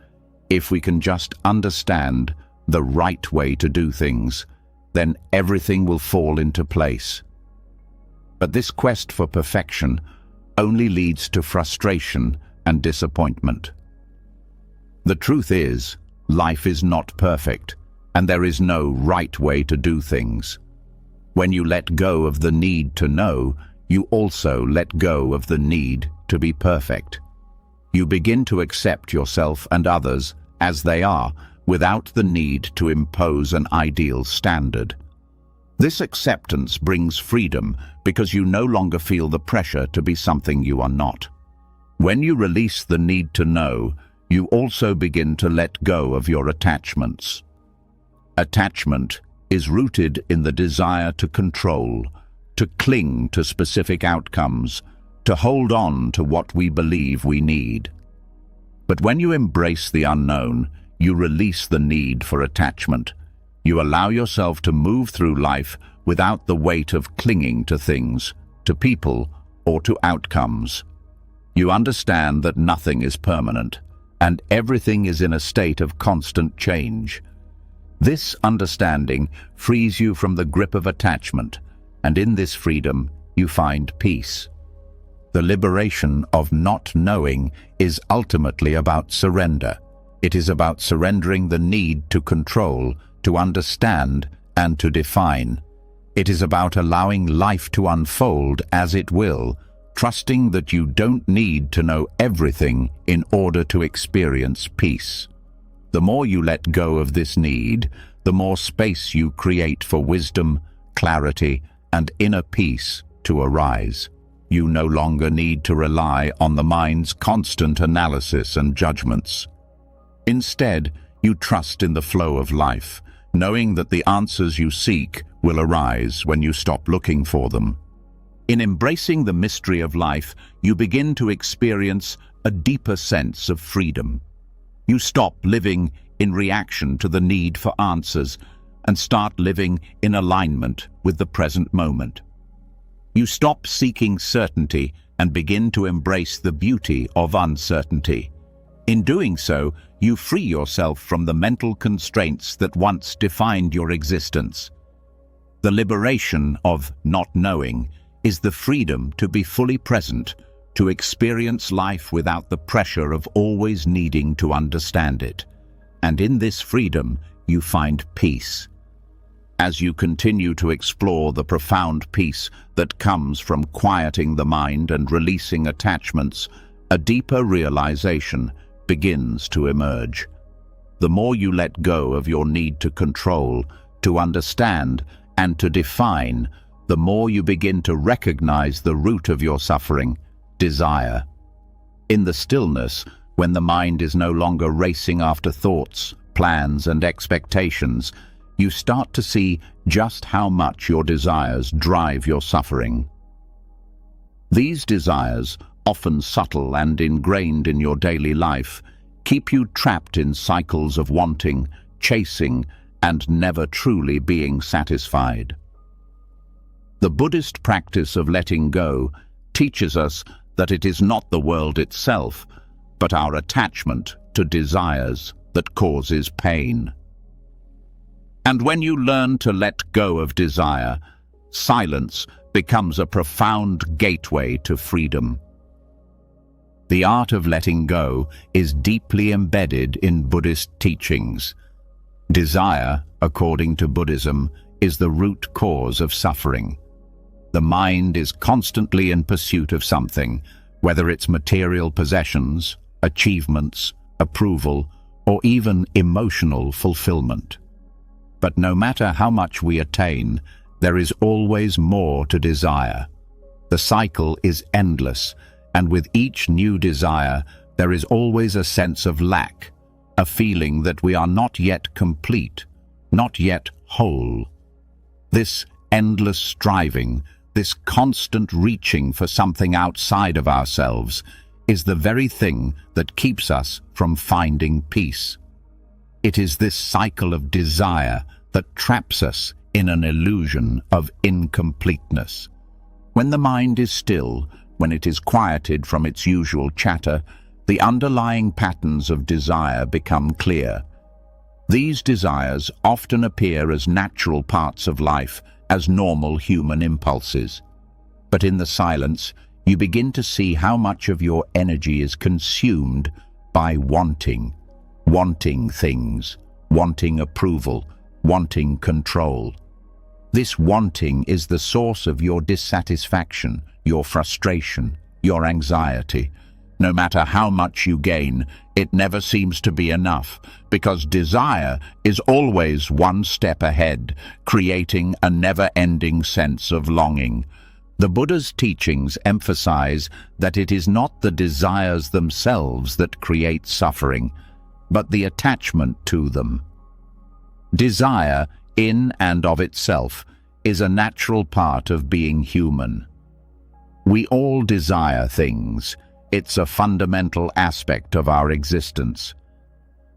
if we can just understand the right way to do things, then everything will fall into place. But this quest for perfection only leads to frustration and disappointment. The truth is, life is not perfect, and there is no right way to do things. When you let go of the need to know, you also let go of the need to be perfect. You begin to accept yourself and others as they are, without the need to impose an ideal standard. This acceptance brings freedom because you no longer feel the pressure to be something you are not. When you release the need to know, you also begin to let go of your attachments. Attachment is rooted in the desire to control, to cling to specific outcomes, to hold on to what we believe we need. But when you embrace the unknown, you release the need for attachment. You allow yourself to move through life without the weight of clinging to things, to people, or to outcomes. You understand that nothing is permanent, and everything is in a state of constant change. This understanding frees you from the grip of attachment, and in this freedom you find peace. The liberation of not knowing is ultimately about surrender. It is about surrendering the need to control, to understand, and to define. It is about allowing life to unfold as it will, trusting that you don't need to know everything in order to experience peace. The more you let go of this need, the more space you create for wisdom, clarity, and inner peace to arise. You no longer need to rely on the mind's constant analysis and judgments. Instead, you trust in the flow of life, knowing that the answers you seek will arise when you stop looking for them. In embracing the mystery of life, you begin to experience a deeper sense of freedom. You stop living in reaction to the need for answers and start living in alignment with the present moment. You stop seeking certainty and begin to embrace the beauty of uncertainty. In doing so, you free yourself from the mental constraints that once defined your existence. The liberation of not knowing is the freedom to be fully present, to experience life without the pressure of always needing to understand it. And in this freedom, you find peace. As you continue to explore the profound peace that comes from quieting the mind and releasing attachments, a deeper realization begins to emerge. The more you let go of your need to control, to understand, and to define, the more you begin to recognize the root of your suffering, desire. In the stillness, when the mind is no longer racing after thoughts, plans, and expectations, you start to see just how much your desires drive your suffering. These desires, often subtle and ingrained in your daily life, keep you trapped in cycles of wanting, chasing, and never truly being satisfied. The Buddhist practice of letting go teaches us that it is not the world itself, but our attachment to desires that causes pain. And when you learn to let go of desire, silence becomes a profound gateway to freedom. The art of letting go is deeply embedded in Buddhist teachings. Desire, according to Buddhism, is the root cause of suffering. The mind is constantly in pursuit of something, whether it's material possessions, achievements, approval, or even emotional fulfillment. But no matter how much we attain, there is always more to desire. The cycle is endless, and with each new desire, there is always a sense of lack, a feeling that we are not yet complete, not yet whole. This endless striving, this constant reaching for something outside of ourselves, is the very thing that keeps us from finding peace. It is this cycle of desire that traps us in an illusion of incompleteness. When the mind is still, when it is quieted from its usual chatter, the underlying patterns of desire become clear. These desires often appear as natural parts of life, as normal human impulses. But in the silence, you begin to see how much of your energy is consumed by wanting things, wanting approval, wanting control. This wanting is the source of your dissatisfaction, your frustration, your anxiety. No matter how much you gain, it never seems to be enough, because desire is always one step ahead, creating a never-ending sense of longing. The Buddha's teachings emphasize that it is not the desires themselves that create suffering, but the attachment to them. Desire, in and of itself, is a natural part of being human. We all desire things. It's a fundamental aspect of our existence.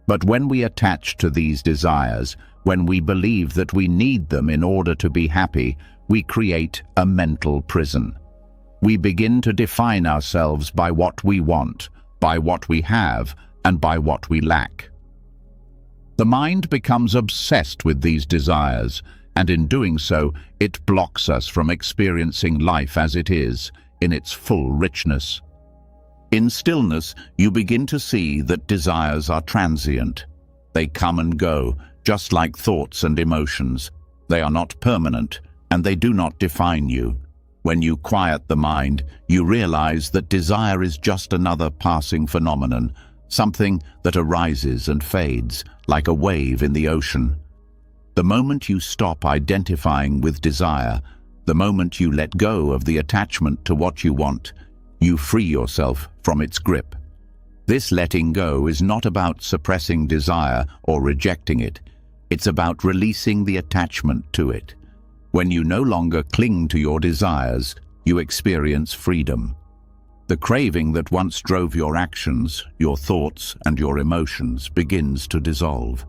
But when we attach to these desires, when we believe that we need them in order to be happy, we create a mental prison. We begin to define ourselves by what we want, by what we have, and by what we lack. The mind becomes obsessed with these desires, and in doing so, it blocks us from experiencing life as it is, in its full richness. In stillness, you begin to see that desires are transient. They come and go, just like thoughts and emotions. They are not permanent, and they do not define you. When you quiet the mind, you realize that desire is just another passing phenomenon, something that arises and fades, like a wave in the ocean. The moment you stop identifying with desire, the moment you let go of the attachment to what you want, you free yourself from its grip. This letting go is not about suppressing desire or rejecting it. It's about releasing the attachment to it. When you no longer cling to your desires, you experience freedom. The craving that once drove your actions, your thoughts, and your emotions begins to dissolve.